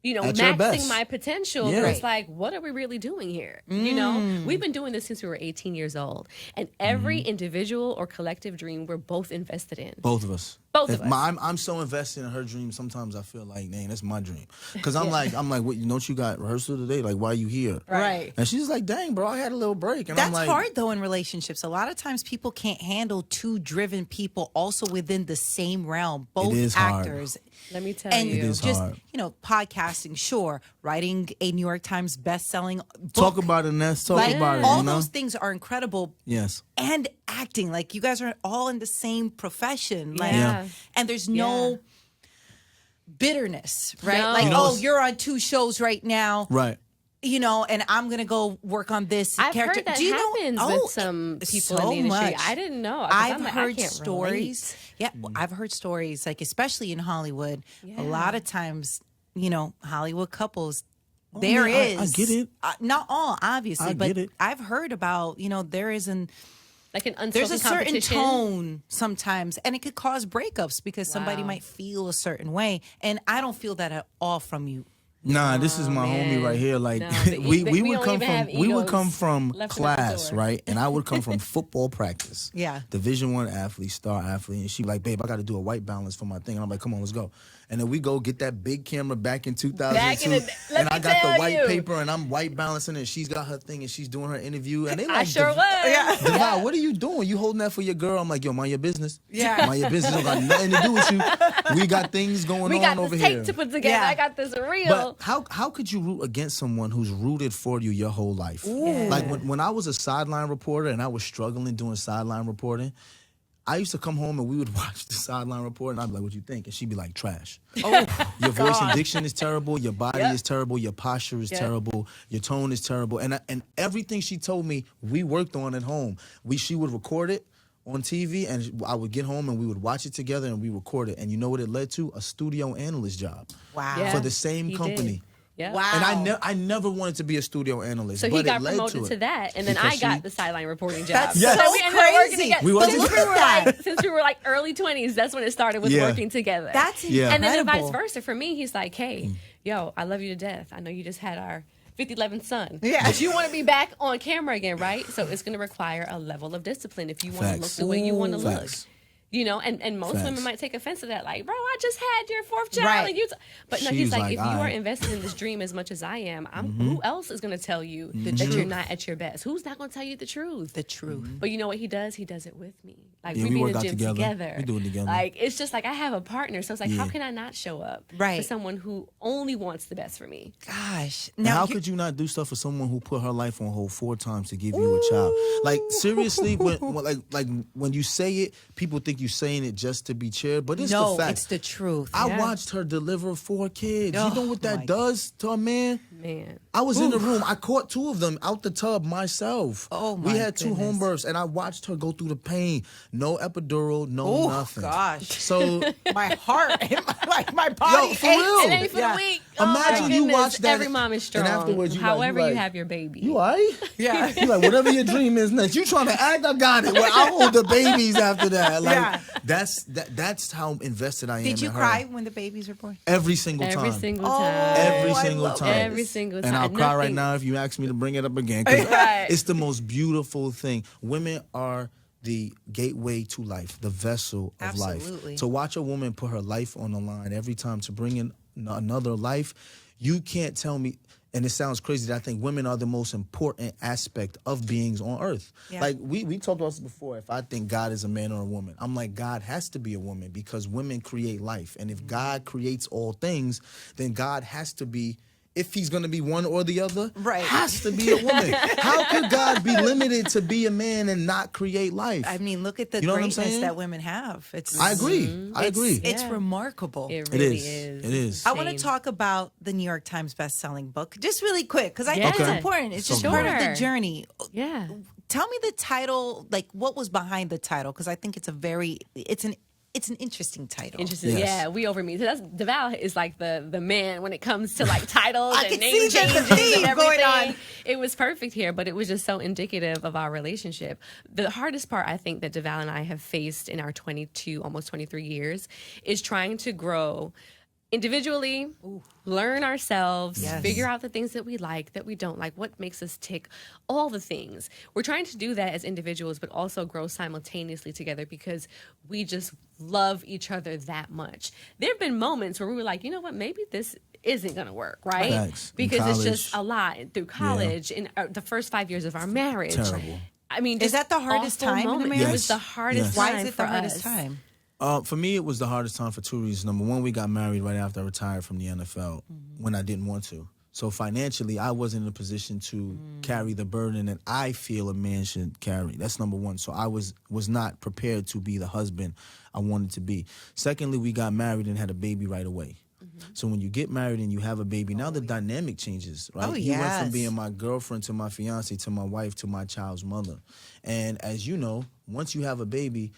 maxing my potential, it's what are we really doing here? We've been doing this since we were 18 years old. And every individual or collective dream we're both invested in. Both of us. Both of us. I'm so invested in her dream. Sometimes I feel like, dang, that's my dream. Because I'm like, what, don't you got rehearsal today? Like, why are you here? Right. And she's like, dang, bro, I had a little break. And That's I'm like, hard, though, in relationships. A lot of times people can't handle 2 driven people also within the same realm. Both It is actors. hard. Let me tell And you. It is just, hard. podcasting, sure. Writing a New York Times best-selling book. Talk about it, Ness. Talk about it. All those things are incredible. Yes. And acting. Like, you guys are all in the same profession. Like, Yeah. And there's no bitterness, right? No. Like, you're on 2 shows right now. Right. And I'm going to go work on this I've character. heard that Do you happens know? with some people so in the industry. much. I didn't know. 'Cause I've I heard can't stories. relate. Yeah, I've heard stories, like especially in Hollywood. A lot of times, Hollywood couples, there is. I get it. Not all, obviously, I but get it. I've heard about, there is an An there's a unspoken certain competition. tone sometimes, and it could cause breakups because somebody might feel a certain way, and I don't feel that at all from you. Nah, this is my homie right here. Like No, we we would don't come even from have we would come egos from left and at the class, door. right? And I would come from football practice. Yeah. Division I athlete, star athlete, and she'd be like, "Babe, I got to do a white balance for my thing." And I'm like, "Come on, let's go." And then we go get that big camera back in 2002, and I got the white paper, and I'm white balancing, and she's got her thing, and she's doing her interview, and they like, I sure was. Devale, what are you doing? You holding that for your girl? I'm like, yo, mind your business. Yeah. Mind your business. Don't got nothing to do with you. We got things going We on got over this tape here. to put together. Yeah. I got this reel. But how could you root against someone who's rooted for you your whole life? Like when I was a sideline reporter and I was struggling doing sideline reporting, I used to come home and we would watch the sideline report and I'd be like, what you think? And she'd be like, trash. Oh, your voice and diction is terrible. Your body is terrible. Your posture is terrible. Your tone is terrible. And everything she told me, we worked on at home. She would record it on TV and I would get home and we would watch it together and we record it. And you know what it led to? A studio analyst job. Wow. Yeah. For the same He company. did. Yeah. Wow. And I never wanted to be a studio analyst. So but he got it led promoted to that, and then Because I got she- the sideline reporting job. That's Yes. so we ended up working crazy. together. We worked Since together. since we were like early 20s, that's when it started with Yeah. working together. That's Yeah. And then incredible. vice versa for me. He's like, hey, yo, I love you to death. I know you just had our 50-11 son. Yeah. But you want to be back on camera again, right? So it's going to require a level of discipline if you want to look Facts. the way you want to look. Facts. And most Facts. women might take offense to that. Like, bro, I just had your 4th child. Right. And but no, She he's was like, like, if you are alright. invested in this dream as much as I am, who else is going to tell you that you're not at your best? Who's not going to tell you the truth? The truth. But you know what he does? He does it with me. Like, Yeah, we we be in work the out gym together. We do it together. Like, it's just like I have a partner. So it's like, how Yeah. can I not show up Right. for someone who only wants the best for me? Gosh. Now, how could you not do stuff for someone who put her life on hold 4 times to give you a child? Like seriously, when you say it, people think you're saying it just to be cheered, but it's the fact. it's the truth. I watched her deliver 4 kids. Oh, You know what my that does to a man? Man. I was in the room. I caught 2 of them out the tub myself. Oh, my We had 2 goodness. home births, and I watched her go through the pain. No epidural, no nothing. Gosh. So my heart, my body. Yo, for real. It ain't for the weak. Imagine you watch that. Every mom is strong. And afterwards, however you have your baby. You all right? Yeah. You like, whatever your dream is next. You trying to act, I got it. Well, I hold the babies after that. Like, that's how invested I am in her. Did you cry when the babies were born? Every single time. Every single time. Every single time. Every single time. And I'll cry right now if you ask me to bring it up again. 'Cause it's the most beautiful thing. Women are the gateway to life, the vessel of Absolutely. life. To watch a woman put her life on the line every time to bring in another life, you can't tell me. And it sounds crazy that I think women are the most important aspect of beings on earth. Yeah. Like, we talked about this before. If I think God is a man or a woman, I'm like, God has to be a woman because women create life. And if God creates all things, then God has to be, if he's going to be one or the other, has to be a woman. How could God be limited to be a man and not create life? I mean, look at the You know greatness that women have. I agree. I agree. It's remarkable. It really is. It is. I want to talk about the New York Times best-selling book, just really quick, because I think Okay. it's important. It's just Sure. part of the journey. Yeah. Tell me the title, like what was behind the title, because I think it's an interesting title. Interesting. Yes. Yeah, we over me. So that's Devale is like the man when it comes to like titles I and can name see the changes theme and going everything. on. It was perfect here, but it was just so indicative of our relationship. The hardest part I think that Devale and I have faced in our 22, almost 23 years is trying to grow individually, learn ourselves, figure out the things that we like, that we don't like, what makes us tick, all the things. We're trying to do that as individuals, but also grow simultaneously together because we just love each other that much. There have been moments where we were like, you know what, maybe this isn't going to work, right? Thanks. Because it's just a lot through college, in the first 5 years of our marriage. Terrible. I mean, Is that the hardest awful time in a moment. marriage? It was the hardest Yes. time Why is it for the hardest us. time? For me, it was the hardest time for 2 reasons. Number one, we got married right after I retired from the NFL when I didn't want to. So financially, I wasn't in a position to carry the burden that I feel a man should carry. That's number one. So I was not prepared to be the husband I wanted to be. Secondly, we got married and had a baby right away. So when you get married and you have a baby, now the dynamic changes, right? Oh, You went yes. from being my girlfriend to my fiance to my wife to my child's mother. And as you know, once you have a baby,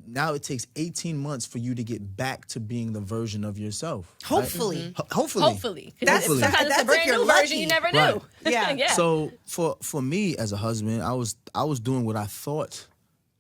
now it takes 18 months for you to get back to being the version of yourself. Right? Hopefully. Hopefully. That's Sometimes it's if a brand you're new lucky. version you never Right. knew. Yeah. Yeah. So for me as a husband, I was doing what I thought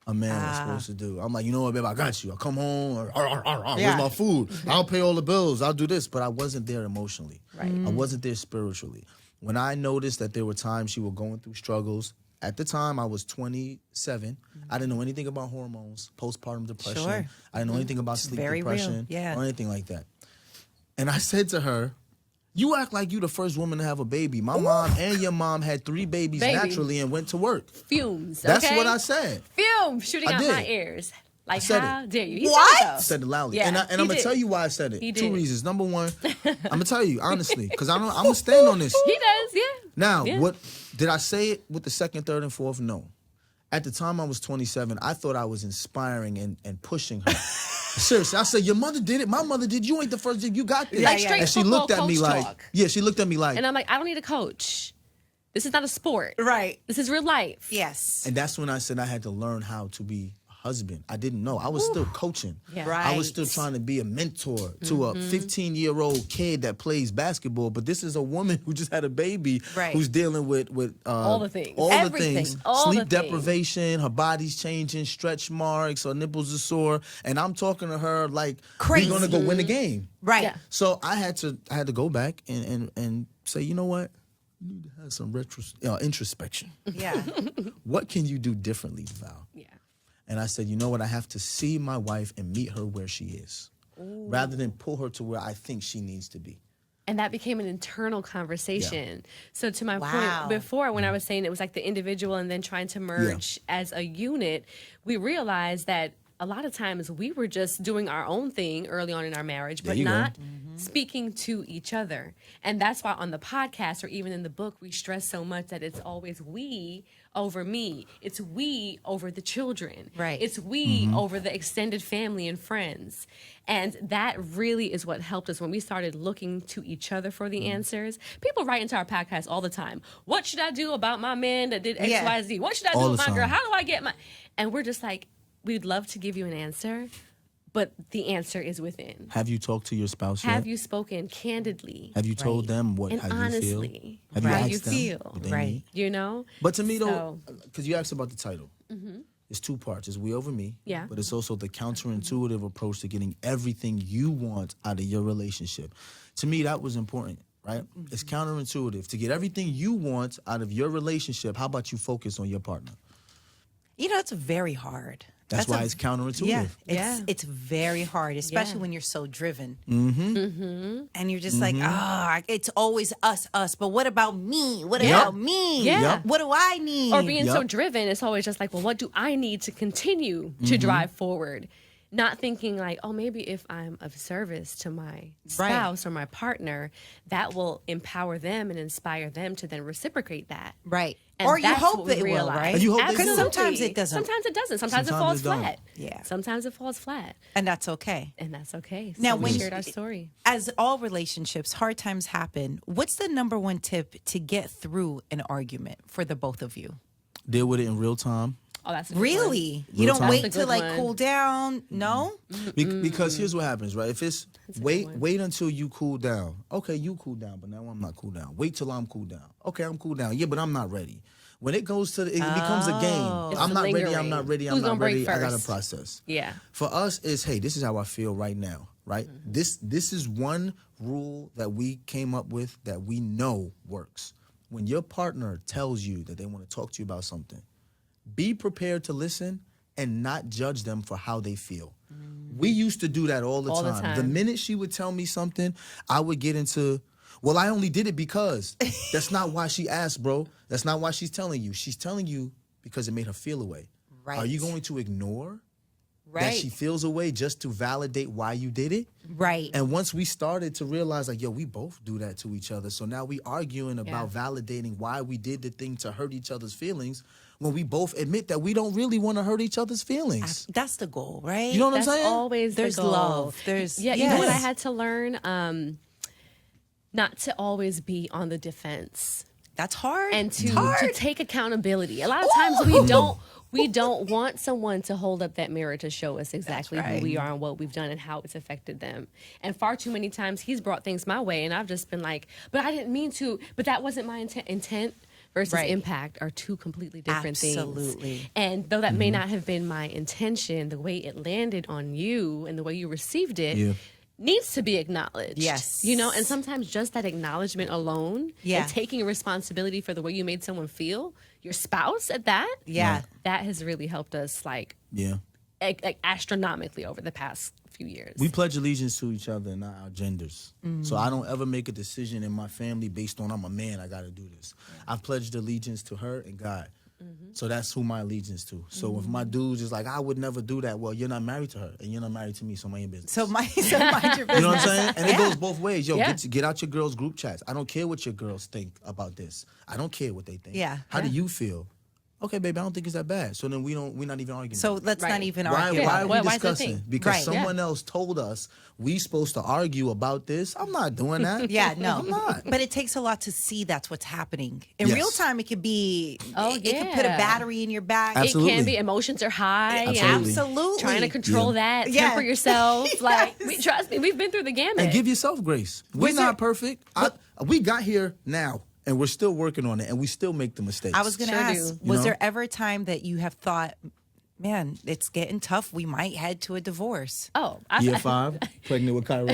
a man was supposed to do. I'm like, you know what, babe, I got you. I'll come home. Where's my food? I'll pay all the bills. I'll do this. But I wasn't there emotionally. Right. I wasn't there spiritually. When I noticed that there were times she was going through struggles, at the time I was 27. I didn't know anything about hormones, postpartum depression. Sure. I didn't know anything about sleep very real. depression Yeah. or anything like that. And I said to her, you act like you the first woman to have a baby. My mom and your mom had 3 babies naturally and went to work. Fumes. That's okay? what I said. Fumes shooting I out did. my ears. Like, said how dare you? He What? said it, I though. said it loudly. Yeah, and I'm he going to did. tell you why I said it. He 2 did. reasons. Number one, I'm going to tell you, honestly, because I'm going to stand on this. He does, yeah. Now, Yeah. what did I say it with the second, third, and fourth? No. At the time I was 27, I thought I was inspiring and pushing her. Seriously, I said, your mother did it. My mother did. You ain't the first. You got this. Like straight and she football looked at me coach like, talk. yeah, she looked at me like, And I'm like, I don't need a coach. This is not a sport. Right. This is real life. Yes. and that's when I said I had to learn how to be a husband. I didn't know. I was still coaching. Yeah. I was still Right. trying to be a mentor to a 15-year-old kid that plays basketball. But this is a woman who just had a baby Right. who's dealing with all the things. all Everything. the things, All sleep the things. deprivation, her body's changing, stretch marks, her nipples are sore, and I'm talking to her like Crazy. we're gonna go win the game. Right. Yeah. So I had to go back and say, you know what? You need to have some introspection. Yeah. What can you do differently, Val? Yeah. And I said, you know what? I have to see my wife and meet her where she is, rather than pull her to where I think she needs to be. And that became an internal conversation. So to my Wow. point before, when I was saying it was like the individual and then trying to merge as a unit, we realized that a lot of times we were just doing our own thing early on in our marriage, but not speaking to each other. And that's why on the podcast or even in the book, we stress so much that it's always we over me. It's we over the children. Right. It's we over the extended family and friends. And that really is what helped us when we started looking to each other for the answers. People write into our podcast all the time. What should I do about my man that did X, Y, Z? What should I do with my girl? How do I get my... And we're just like, we'd love to give you an answer, but the answer is within. Have you talked to your spouse yet? Have you spoken candidly? Have you told them and how honestly, you feel? Have you how asked you them feel? what they Right. need? You know? But to me, though, because you asked about the title, Mm-hmm. it's two parts. It's we over me, Yeah. but it's also the counterintuitive approach to getting everything you want out of your relationship. To me, that was important, right? It's counterintuitive. To get everything you want out of your relationship, how about you focus on your partner? You know, it's very hard. That's why it's counterintuitive. It's very hard, especially when you're so driven. And you're just like, it's always us. But what about me? What about me? Yeah. What do I need? Or being so driven, it's always just like, well, what do I need to continue to drive forward? Not thinking like, oh, maybe if I'm of service to my spouse or my partner, that will empower them and inspire them to then reciprocate that. Right. And or you that's hope what that we it will, realize. right? And you hope they Because do. sometimes it doesn't. Sometimes it doesn't. Sometimes it Sometimes falls it don't. flat. Yeah. Sometimes it falls flat. And that's okay. And that's okay. So Now, we when shared our story. As all relationships, hard times happen. What's the number one tip to get through an argument for the both of you? Deal with it in real time. Oh, that's a good Really? one. You don't time. wait That's a to good like one. cool down? No? Because here's what happens, right? If it's a wait good one. wait until you cool down. Okay, you cool down, but now I'm not cool down. Wait till I'm cool down. Okay, I'm cool down. Yeah, but I'm not ready. When it goes to it becomes a game. It's I'm not ready, lingering. I'm not ready, I'm Who's not gonna break ready. I gotta first? process. Yeah. For us, it's hey, this is how I feel right now, right? This is one rule that we came up with that we know works. When your partner tells you that they want to talk to you about something, be prepared to listen and not judge them for how they feel. We used to do that all the time. The minute she would tell me something, I would get into, well, I only did it because. That's not why she asked, bro. That's not why she's telling you. She's telling you because it made her feel away. Right. Are you going to ignore that Right. she feels away just to validate why you did it? Right. And once we started to realize, like, yo, we both do that to each other. So now we arguing about validating why we did the thing to hurt each other's feelings when we both admit that we don't really want to hurt each other's feelings. That's the goal, right? You know what That's I'm saying? always There's the goal. love. There's You know what I yes. had to learn? Not to always be on the defense That's hard. and It's hard. to take accountability. A lot of times we don't want someone to hold up that mirror to show us exactly That's right. who we are and what we've done and how it's affected them. And far too many times he's brought things my way and I've just been like, but I didn't mean to, but that wasn't my intent versus Right. impact are two completely different things. Absolutely. And though that may not have been my intention, the way it landed on you and the way you received it needs to be acknowledged. Yes. You know, and sometimes just that acknowledgement alone Yeah. and taking responsibility for the way you made someone feel, your spouse at that, Yeah. that has really helped us like astronomically over the past few years. We pledge allegiance to each other, not our genders. So I don't ever make a decision in my family based on I'm a man, I got to do this. I've pledged allegiance to her and God. So that's who my allegiance to. So if my dude's is like, I would never do that, well, you're not married to her and you're not married to me, so mind your business. So mind your business. You know what I'm saying? And it goes both ways. Yo, Yeah. get out your girls' group chats. I don't care what your girls think about this. I don't care what they think. Yeah. How do you feel? Okay, baby, I don't think it's that bad. So then we're not even arguing. So let's not Right. even Why argue. are we Why is that discussing? thing? Because Right. someone else told us we supposed to argue about this. I'm not doing that. Yeah, no. I'm not. But it takes a lot to see that's what's happening. In Yes. real time, it could be, Oh, it could put a yeah. battery in your back. Absolutely. It can be emotions are high. Absolutely. Absolutely. Trying to control that, Yeah. temper yourself. Like, trust me, we've been through the gamut. And give yourself grace. We're Was not there- perfect. We got here now, and we're still working on it, and we still make the mistakes. I was going to Sure ask, do. was know? there ever a time that you have thought, man, it's getting tough. We might head to a divorce. Oh, Year 5, pregnant with Cairo.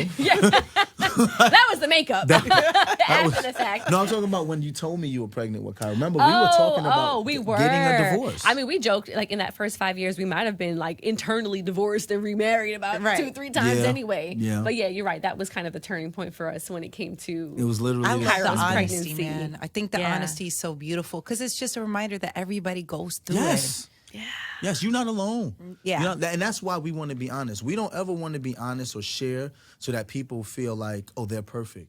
that was the makeup. After the fact. No, I'm talking about when you told me you were pregnant with Cairo. Remember, we were talking about we were getting a divorce. I mean, we joked like in that first 5 years, we might have been like internally divorced and remarried about Right. 2-3 times Yeah. anyway. Yeah. But yeah, you're right. That was kind of the turning point for us when it came to. it was literally I love the Cairo's honesty, pregnancy. man. I think the Yeah. honesty is so beautiful because it's just a reminder that everybody goes through yes. it. Yeah. Yes, you're not alone. Yeah. You know, and that's why we want to be honest. We don't ever want to be honest or share so that people feel like, oh, they're perfect.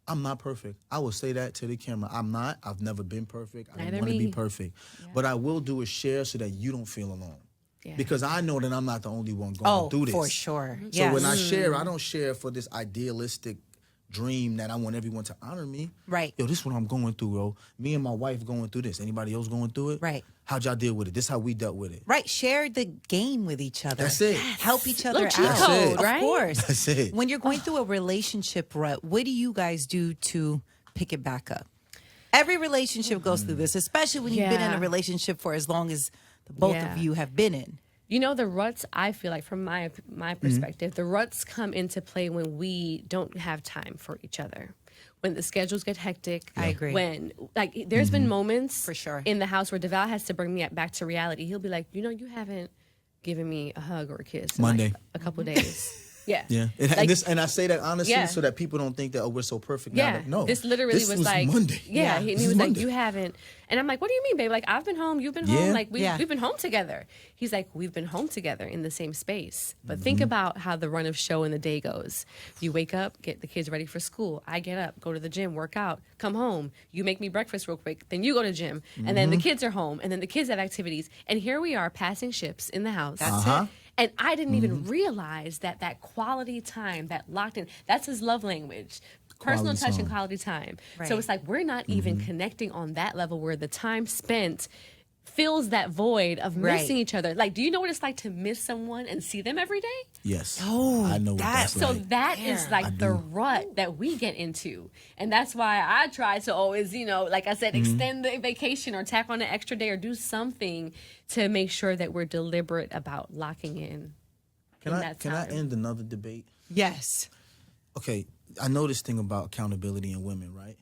I'm not perfect. I will say that to the camera. I'm not. I've never been perfect. I don't want to be perfect. Yeah. But I will do is share so that you don't feel alone. Yeah. Because I know that I'm not the only one going through this. For sure. So when I share, I don't share for this idealistic dream that I want everyone to honor me. Right. Yo, this is what I'm going through, bro. Me and my wife going through this. Anybody else going through it? Right. How'd y'all deal with it? This is how we dealt with it. Right. Share the game with each other. That's it. Yes. Help each other out. That's it. Right? Of course. That's it. When you're going through a relationship rut, what do you guys do to pick it back up? Every relationship goes through this, especially when you've been in a relationship for as long as the both of you have been in. You know, the ruts, I feel like from my perspective, the ruts come into play when we don't have time for each other. When the schedules get hectic. I agree. When, like, there's been moments for sure in the house where Devale has to bring me back to reality. He'll be like, you know, you haven't given me a hug or a kiss in Monday. Like a couple of days. Yeah. Yeah. And I say that honestly so that people don't think that, oh, we're so perfect now. Like, no. This literally was like Monday. Yeah. And he was like, you haven't. And I'm like, what do you mean, babe? Like, I've been home, you've been home. Like, we've been home together. He's like, we've been home together in the same space. But think about how the run of show in the day goes. You wake up, get the kids ready for school. I get up, go to the gym, work out, come home. You make me breakfast real quick. Then you go to gym. And then the kids are home. And then the kids have activities. And here we are passing ships in the house. That's it. And I didn't even realize that quality time, that locked in, that's his love language. Personal touch and quality time. Right. So it's like we're not even connecting on that level where the time spent fills that void of missing each other. Like, do you know what it's like to miss someone and see them every day? Yes. Oh, I know what that's like. So that is like the rut that we get into. And that's why I try to always, you know, like I said, extend the vacation or tack on an extra day or do something to make sure that we're deliberate about locking in. Can I end another debate? Yes. Okay, I know this thing about accountability in women, right?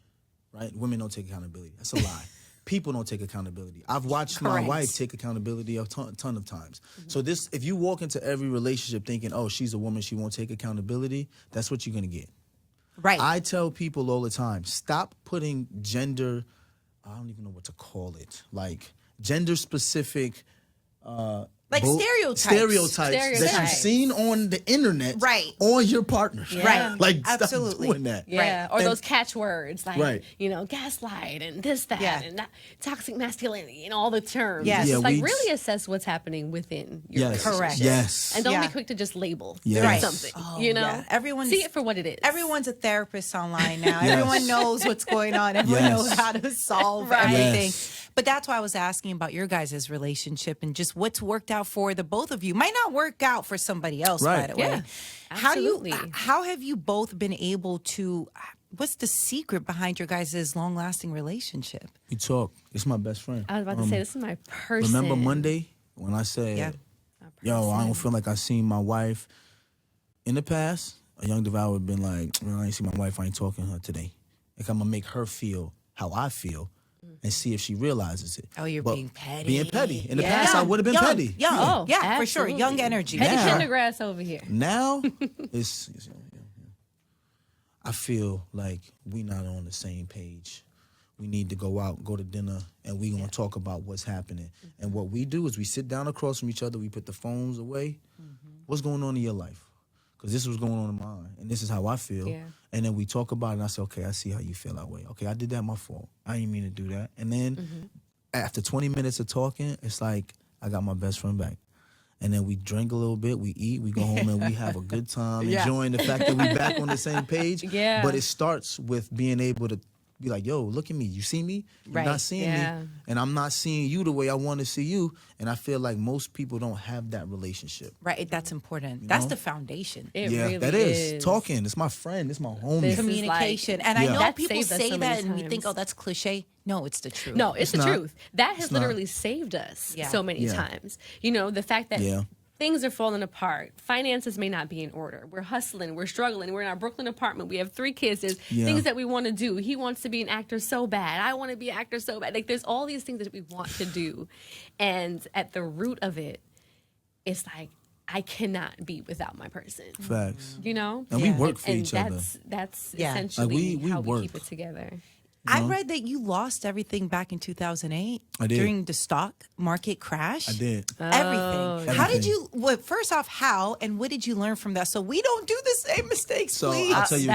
Right? Women don't take accountability. That's a lie. People don't take accountability. I've watched my wife take accountability a ton of times. So this, if you walk into every relationship thinking, oh, she's a woman, she won't take accountability, that's what you're going to get. Right. I tell people all the time, stop putting gender, I don't even know what to call it, like gender-specific like stereotypes that you've seen on the internet on your partners. Right. Like, absolutely. stop doing that. Yeah. Or those catchwords like, you know, gaslight and this, that, and that, toxic masculinity and all the terms. Yes. It's like really assess what's happening within your relationship. Correct. Yes. And don't be quick to just label something. Oh, you know? Yeah. See it for what it is. Everyone's a therapist online now. Everyone knows what's going on. Everyone knows how to solve everything. Yes. But that's why I was asking about your guys' relationship and just what's worked out for the both of you. Might not work out for somebody else, by the way. Yeah, absolutely. How have you both been able to, what's the secret behind your guys' long-lasting relationship? We talk. It's my best friend. I was about to say, this is my person. Remember Monday when I said, yo, I don't feel like I seen my wife in the past? A young Devale would have been like, I ain't seen my wife, I ain't talking to her today. Like, I'm going to make her feel how I feel. And see if she realizes it. Oh, you're being petty. Being petty. In the past, I would have been petty. Young. For sure. Young energy. Petty Pendergrass over here. Now, I feel like we not on the same page. We need to go out, go to dinner, and we going to talk about what's happening. And what we do is we sit down across from each other, we put the phones away. What's going on in your life? Because this is what's going on in mine, and this is how I feel. Yeah. And then we talk about it, and I say, okay, I see how you feel that way. Okay, I did that, my fault. I didn't mean to do that. And then after 20 minutes of talking, it's like I got my best friend back. And then we drink a little bit, we eat, we go home, and we have a good time, enjoying the fact that we back on the same page. Yeah. But it starts with being able to be like, yo, look at me. You see me? You're not seeing me. And I'm not seeing you the way I want to see you. And I feel like most people don't have that relationship. Right. That's important. That's the foundation. It really that is. Talking. It's my friend. It's my homie. Communication. And I know people say that and we think, oh, that's cliche. No, it's the truth. No, it's the truth. That has literally saved us so many times. You know, the fact that things are falling apart. Finances may not be in order. We're hustling. We're struggling. We're in our Brooklyn apartment. We have 3 kids. There's things that we want to do. He wants to be an actor so bad. I want to be an actor so bad. Like, there's all these things that we want to do. And at the root of it, it's like, I cannot be without my person. Facts. You know? And we work for each other. That's essentially like we how work. we keep it together. I read that you lost everything back in 2008 during the stock market crash. I did. Everything. How did you, first off, how and what did you learn from that? So we don't do the same mistakes, so please. I'll tell you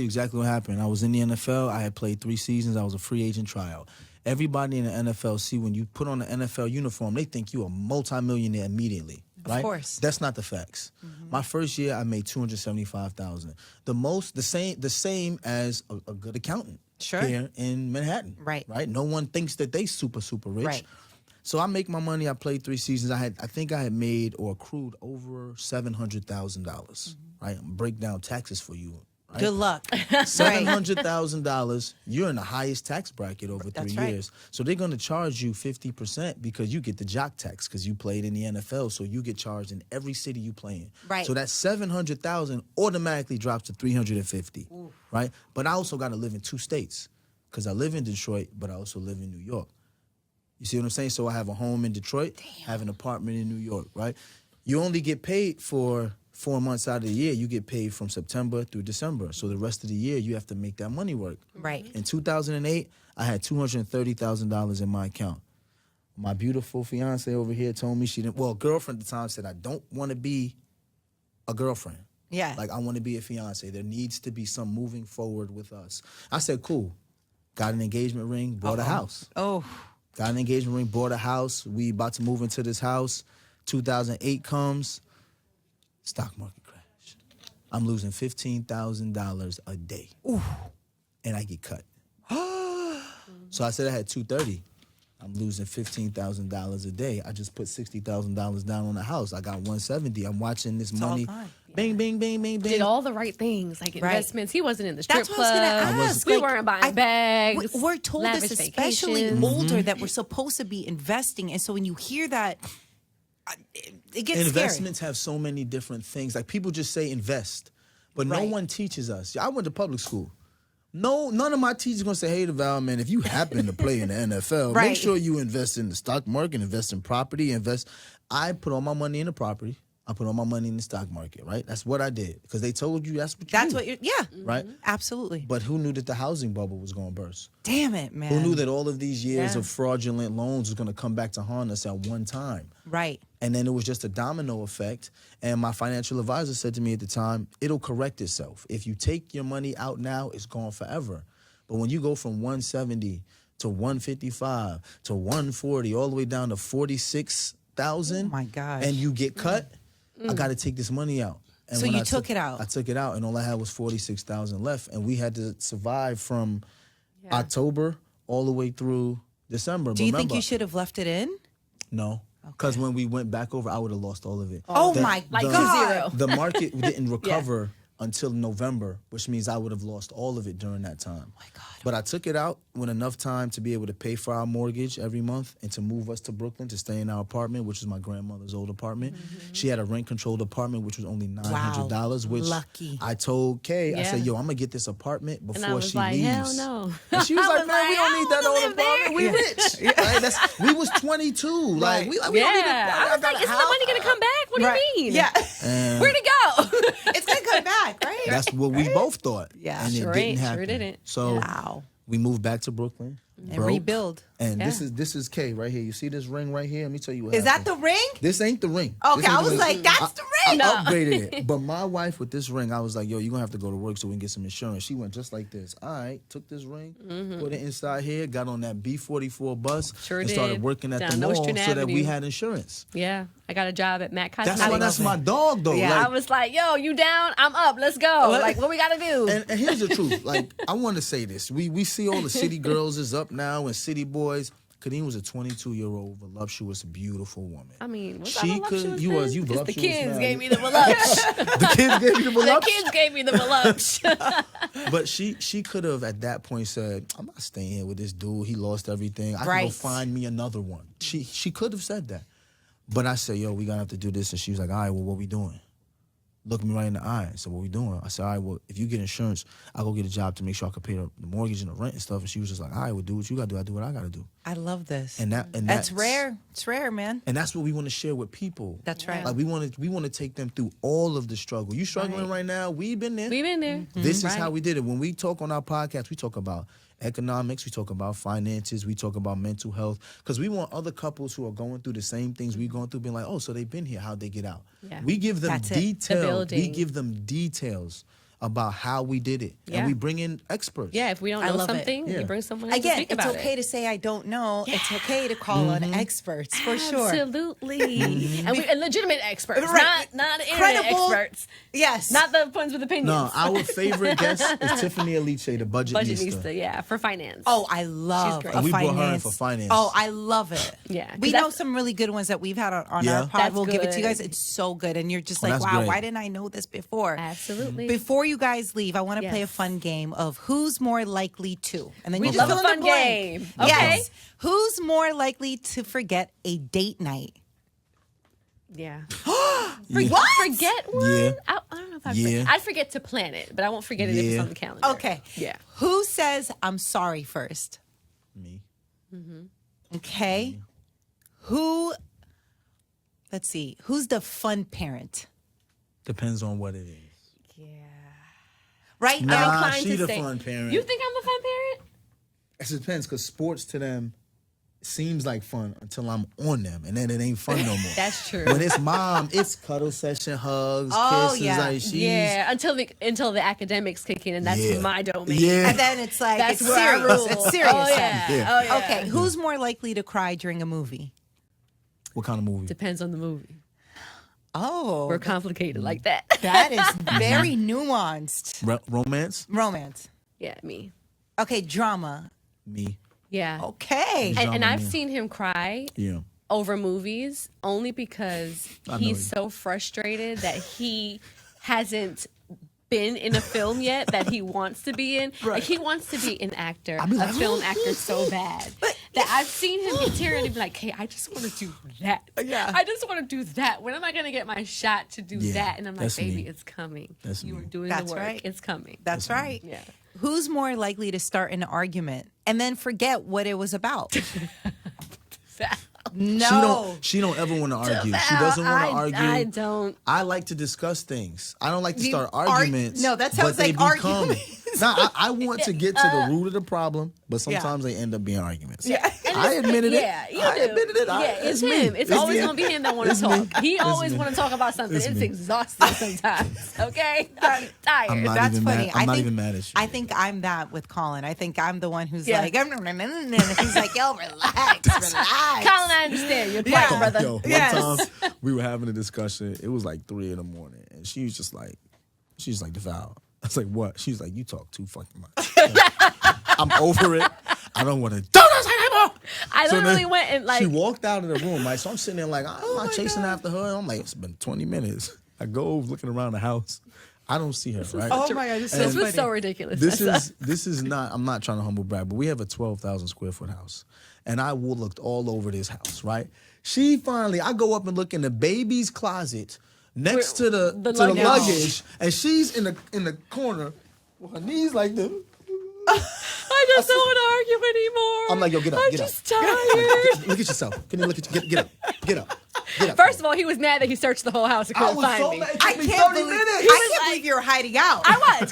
exactly what happened. I was in the NFL. I had played 3 seasons. I was a free agent tryout. Everybody in the NFL, see, when you put on the NFL uniform, they think you a multimillionaire immediately. Right? Of course. That's not the facts. My first year, I made $275,000. The same as a good accountant here in Manhattan. Right. No one thinks that they super rich. Right. So I make my money. I played 3 seasons. I think I had made or accrued over $700,000. Right. Break down taxes for you. Right? Good luck. $700,000. You're in the highest tax bracket over 3 years. Right. So they're going to charge you 50% because you get the jock tax because you played in the NFL. So you get charged in every city you play in. Right. So that $700,000 automatically drops to $350,000. Right. But I also got to live in 2 states because I live in Detroit, but I also live in New York. You see what I'm saying? So I have a home in Detroit, have an apartment in New York. Right. You only get paid for 4 months out of the year. You get paid from September through December. So the rest of the year, you have to make that money work. Right. In 2008, I had $230,000 in my account. My beautiful fiance over here told me girlfriend at the time said, I don't want to be a girlfriend. Yeah. Like, I want to be a fiance. There needs to be some moving forward with us. I said, cool. Got an engagement ring, bought a house. Oh. Got an engagement ring, bought a house. We about to move into this house. 2008 comes. Stock market crash. I'm losing $15,000 a day. Ooh. And I get cut. So I said I had $230,000. I'm losing $15,000 a day. I just put $60,000 down on the house. I got $170,000. I'm watching this money. Bing, bing, bing, bing, bing. Did all the right things, like investments. He wasn't in the strip club. That's what I was going to ask. We weren't buying bags. We're told this, especially older, that we're supposed to be investing. And so when you hear that, it gets Investments scary. have so many different things. Like, people just say invest, but no one teaches us. I went to public school. None of my teachers going to say, hey, Devale, man, if you happen to play in the NFL, make sure you invest in the stock market, invest in property, invest. I put all my money in the property. I put all my money in the stock market, right? That's what I did because they told you that's what you do. Right? Absolutely. But who knew that the housing bubble was going to burst? Damn it, man. Who knew that all of these years of fraudulent loans was going to come back to haunt us at one time? Right. And then it was just a domino effect. And my financial advisor said to me at the time, it'll correct itself. If you take your money out now, it's gone forever. But when you go from 170 to 155 to 140, all the way down to 46,000, oh my gosh, and you get cut, I got to take this money out. And so you took it out. I took it out, and all I had was 46,000 left, and we had to survive from October all the way through December. Do you think you should have left it in? No. Because when we went back over, I would have lost all of it. Oh, my God. Zero. The market didn't recover until November, which means I would have lost all of it during that time. Oh my God. But I took it out with enough time to be able to pay for our mortgage every month and to move us to Brooklyn to stay in our apartment, which was my grandmother's old apartment. She had a rent-controlled apartment, which was only $900, which lucky. I told Kay, I said, yo, I'm going to get this apartment before she like, leaves. Hell no. And she was like, man, we don't need that old apartment. We rich. Right? We was 22. Like, we don't need I was like, is the money going to come back? What do you mean? Yeah. Where'd it go? It's going to come back, right? That's what we both thought. Yeah. And it didn't happen. Sure didn't. So we moved back to Brooklyn. And rebuild. And this is Kay right here. You see this ring right here? Let me tell you what Is happened. that the ring? This ain't the ring. Okay, I was like, that's the ring. I upgraded it. But my wife with this ring, I was like, yo, you're going to have to go to work so we can get some insurance. She went just like this. All right, took this ring, put it inside here, got on that B44 bus, and started working at the mall so that we had insurance. Yeah, I got a job at Matt Cosmetics. That's my dog, though. Yeah, I was like, yo, you down? I'm up. Let's go. Like, what we got to do? And here's the truth. Like, I want to say this. We see all the city girls is up now and city boys. Khadeen was a 22-year-old, voluptuous, beautiful woman. I mean, was she could. You voluptuous. The kids gave me the voluptuous. The kids gave you the voluptuous. The kids gave me the voluptuous. But she could have at that point said, "I'm not staying here with this dude. He lost everything. I can go find me another one." She could have said that, but I said, "Yo, we gonna have to do this." And she was like, "All right, well, what we doing?" Looked me right in the eye. I said, what we doing? I said, all right, well, if you get insurance, I'll go get a job to make sure I can pay the mortgage and the rent and stuff. And she was just like, all right, well, do what you got to do. I do what I got to do. I love this. And that's rare. It's rare, man. And that's what we want to share with people. That's right. Like, we want to take them through all of the struggle. You struggling right now? We've been there. We've been there. This is how we did it. When we talk on our podcast, we talk about economics, we talk about finances, we talk about mental health, because we want other couples who are going through the same things we're going through being like, oh, so they've been here, how'd they get out? Yeah. We give them details. The we give them details about how we did it. Yeah. And we bring in experts. Yeah, if we don't know something, we bring someone in to speak about it. It's okay to say I don't know. Yeah. It's okay to call on experts, for sure. Absolutely. and legitimate experts, not internet experts. Yes. Not the ones with opinions. No, our favorite guest is Tiffany Alice, the budgetnista. Yeah, for finance. Oh, I love and we brought her in for finance. Oh, I love it. Yeah. We know some really good ones that we've had on our pod. We'll give it to you guys. It's so good. And you're just like, wow, why didn't I know this before? Absolutely. Before you guys leave, I want to play a fun game of who's more likely to. And then we love a fun game. Okay. Yes. Who's more likely to forget a date night? Yeah. What? Forget one? Yeah. I don't know if I'd forget to plan it, but I won't forget it if it's on the calendar. Okay. Yeah. Who says I'm sorry first? Me. Okay. Let's see. Who's the fun parent? Depends on what it is. Yeah. Right? Nah, she the fun parent. You think I'm the fun parent? It depends, because sports to them seems like fun until I'm on them, and then it ain't fun no more. That's true. When it's mom, it's cuddle session, hugs, kisses. Yeah. Like until the academics kick in, and that's my domain. Yeah. And then it's like, that's it's serious. It's serious. Oh, yeah. Oh, yeah. Okay, who's more likely to cry during a movie? What kind of movie? Depends on the movie. Oh. We're complicated like that. That is very nuanced. Romance? Romance. Yeah, me. Okay, drama. Me. Yeah. Okay. And I've seen him cry over movies only because he's so frustrated that he hasn't been in a film yet that he wants to be in. Right. Like, he wants to be an actor, a film actor so bad that I've seen him get teary and be like, hey, I just want to do that. Yeah. I just want to do that. When am I going to get my shot to do that? And I'm like, baby, it's coming. You are doing the work. Right. It's coming. That's right. Yeah. Who's more likely to start an argument and then forget what it was about? No. She don't ever want to argue. She doesn't want to argue. I don't. I like to discuss things. I don't like to start arguments. No, that sounds like arguments. I want to get to the root of the problem, but sometimes they end up being arguments. Yeah. I admitted it. Yeah, you I do. admitted it. Yeah, it's him. It's always going to be him that want to talk. He always want to talk about something. It's exhausting sometimes. Okay? I'm tired. That's funny. I'm not even mad at you. I think I'm that with Colin. I think I'm the one who's like, and he's like, yo, relax. Colin, I understand. You're quiet, brother. Yo, one time we were having a discussion. It was like 3 a.m, and she was just like, Devale. I was like, what? She's like, you talk too fucking much. I'm over it. I don't want to do this anymore. I literally went and she walked out of the room, right? So I'm sitting there like, I'm not chasing after her. I'm like, it's been 20 minutes. I go over looking around the house. I don't see her, right? Oh my God, this was so ridiculous. This is not, I'm not trying to humble brag, but we have a 12,000 square foot house. And I looked all over this house, right? She finally, I go up and look in the baby's closet next to the luggage, and she's in the corner with her knees like this. I just don't want to argue anymore. I'm like, yo, get up, I'm get up. just tired. Look at yourself. Can you look at you? Get up, get up. First of all, he was mad that he searched the whole house and couldn't find me. I can't believe you were hiding out. I was.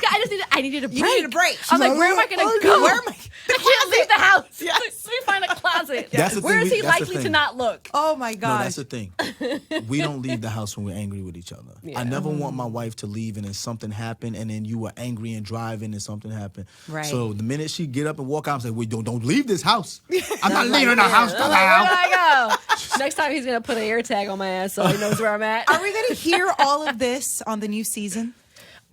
I needed a break. You needed a break. I'm like, where am I going to go? Where am I? I can't leave the house. Yes. Let me find a closet. That's the Where thing. is he likely to not look? Oh my God. No, that's the thing. We don't leave the house when we're angry with each other. Yeah. I never want my wife to leave and then something happened and then you were angry and driving and something happened. Right. So the minute she get up and walk out, I'm saying, wait, don't leave this house. I'm not leaving the house. Where do I go? Next time he's going to put an air tag on my ass so he knows where I'm at. Are we going to hear all of this on the new season?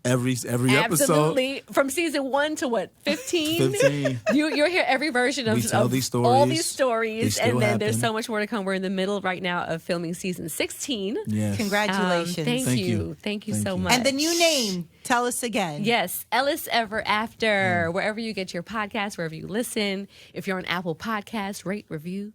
Every episode. Absolutely. From season 1 to what, 15? 15. You'll hear every version of these stories. all these stories. And then there's happen. so much more to come. We're in the middle right now of filming season 16. Yes. Congratulations. Thank you. Thank you so much. And the new name, tell us again. Yes, Ellis Ever After. Wherever you get your podcast, wherever you listen. If you're on Apple Podcasts, rate, review.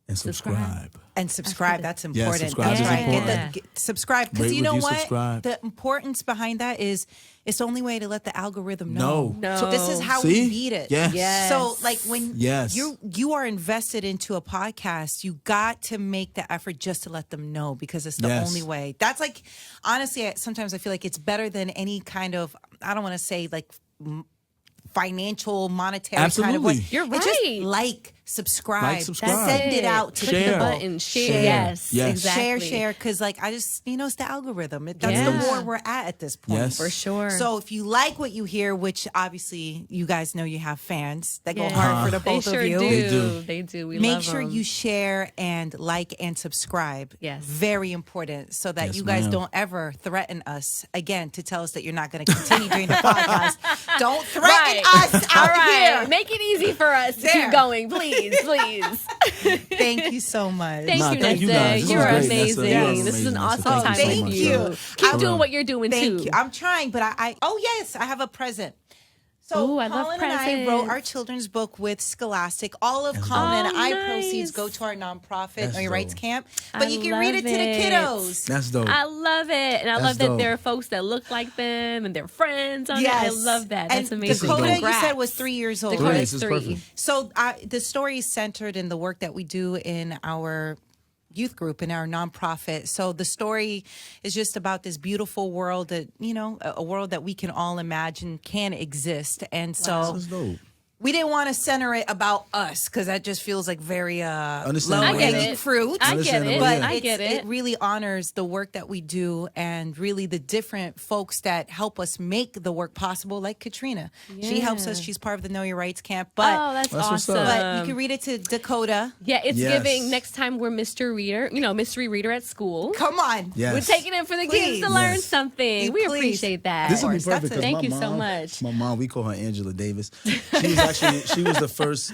And subscribe. And subscribe. That's important. Yeah, subscribe is important. Subscribe. Because you know what? Subscribe. The importance behind that is it's the only way to let the algorithm know. No. So this is how we beat it. Yes. So like when you are invested into a podcast, you got to make the effort just to let them know because it's the only way. That's like, honestly, sometimes I feel like it's better than any kind of, I don't want to say like financial, monetary kind of way. You're right. It's just subscribe, send it out to Click people. the button, share. Yes, exactly. Share, because like I just, it's the algorithm. That's the war we're at this point. Yes. For sure. So if you like what you hear, which obviously you guys know you have fans that go hard for the both of you. They do. We Make love sure them. you share and like and subscribe. Yes. Very important, so that you guys don't ever threaten us again to tell us that you're not going to continue doing the podcast. Don't threaten us out here. Make it easy for us to keep going, please. Thank you so much. Thank you, guys. You're This was great, amazing. Nessa. This is an awesome time thank with you. Keep doing what you're doing Thank too. you. I'm trying, but I have a present. So I love Colin and I wrote our children's book with Scholastic. All of Colin and I proceeds go to our nonprofit, Know Your Rights Camp. But you can read it to the kiddos. That's dope. I love it. And I love that there are folks that look like them and they're friends on it. I love that. That's amazing. Dakota, you said, was 3 years old. Dakota's 3. So the story is centered in the work that we do in our youth group in our nonprofit. So the story is just about this beautiful world that, a world that we can all imagine can exist. And so we didn't want to center it about us because that just feels like very low-hanging fruit. I get it. But I get it. It really honors the work that we do and really the different folks that help us make the work possible, like Katrina. Yeah. She helps us. She's part of the Know Your Rights camp. But, that's awesome. But you can read it to Dakota. Yeah, it's giving next time we're Mr. Reader, mystery reader at school. Come on. Yes. We're taking it for the kids to learn something. We appreciate that. This will be perfect. Thank you so much. My mom, we call her Angela Davis. She was the first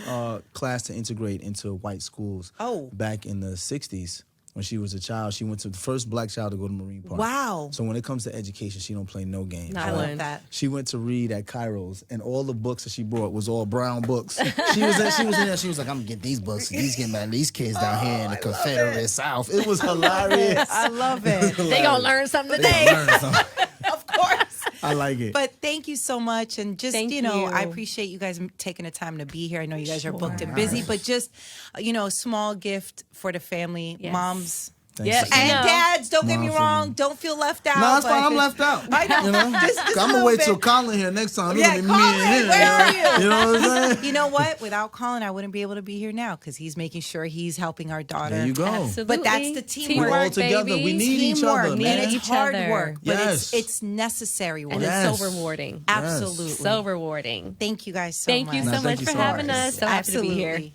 class to integrate into white schools back in the 60s. When she was a child, she went to the first black child to go to Marine Park. Wow. So when it comes to education, she don't play no games. I love that. She went to read at Cairo's, and all the books that she brought was all brown books. She was in there. She was like, I'm going to get these books. These kids down here in the Confederate South. It was hilarious. I love it. They going to learn something today. Of course. I like it. But thank you so much. And just, I appreciate you guys taking the time to be here. I know you guys are booked and busy, but just, a small gift for the family. Yes. Moms. Thanks. And dads, don't get me wrong. Don't feel left out. No, it's fine. I'm left out. I know. Just I'm going to wait till Colin here next time. Yeah, Colin, where are you? You know what I'm saying? You know what? Without Colin, I wouldn't be able to be here now because he's making sure he's helping our daughter. There you go. Absolutely. But that's the teamwork. We're all together. Baby. We need each other, man. And it's hard work, but yes. it's necessary work. And it's so rewarding. Absolutely. So rewarding. Thank you guys so much. Thank you so much for having us. So happy to be here.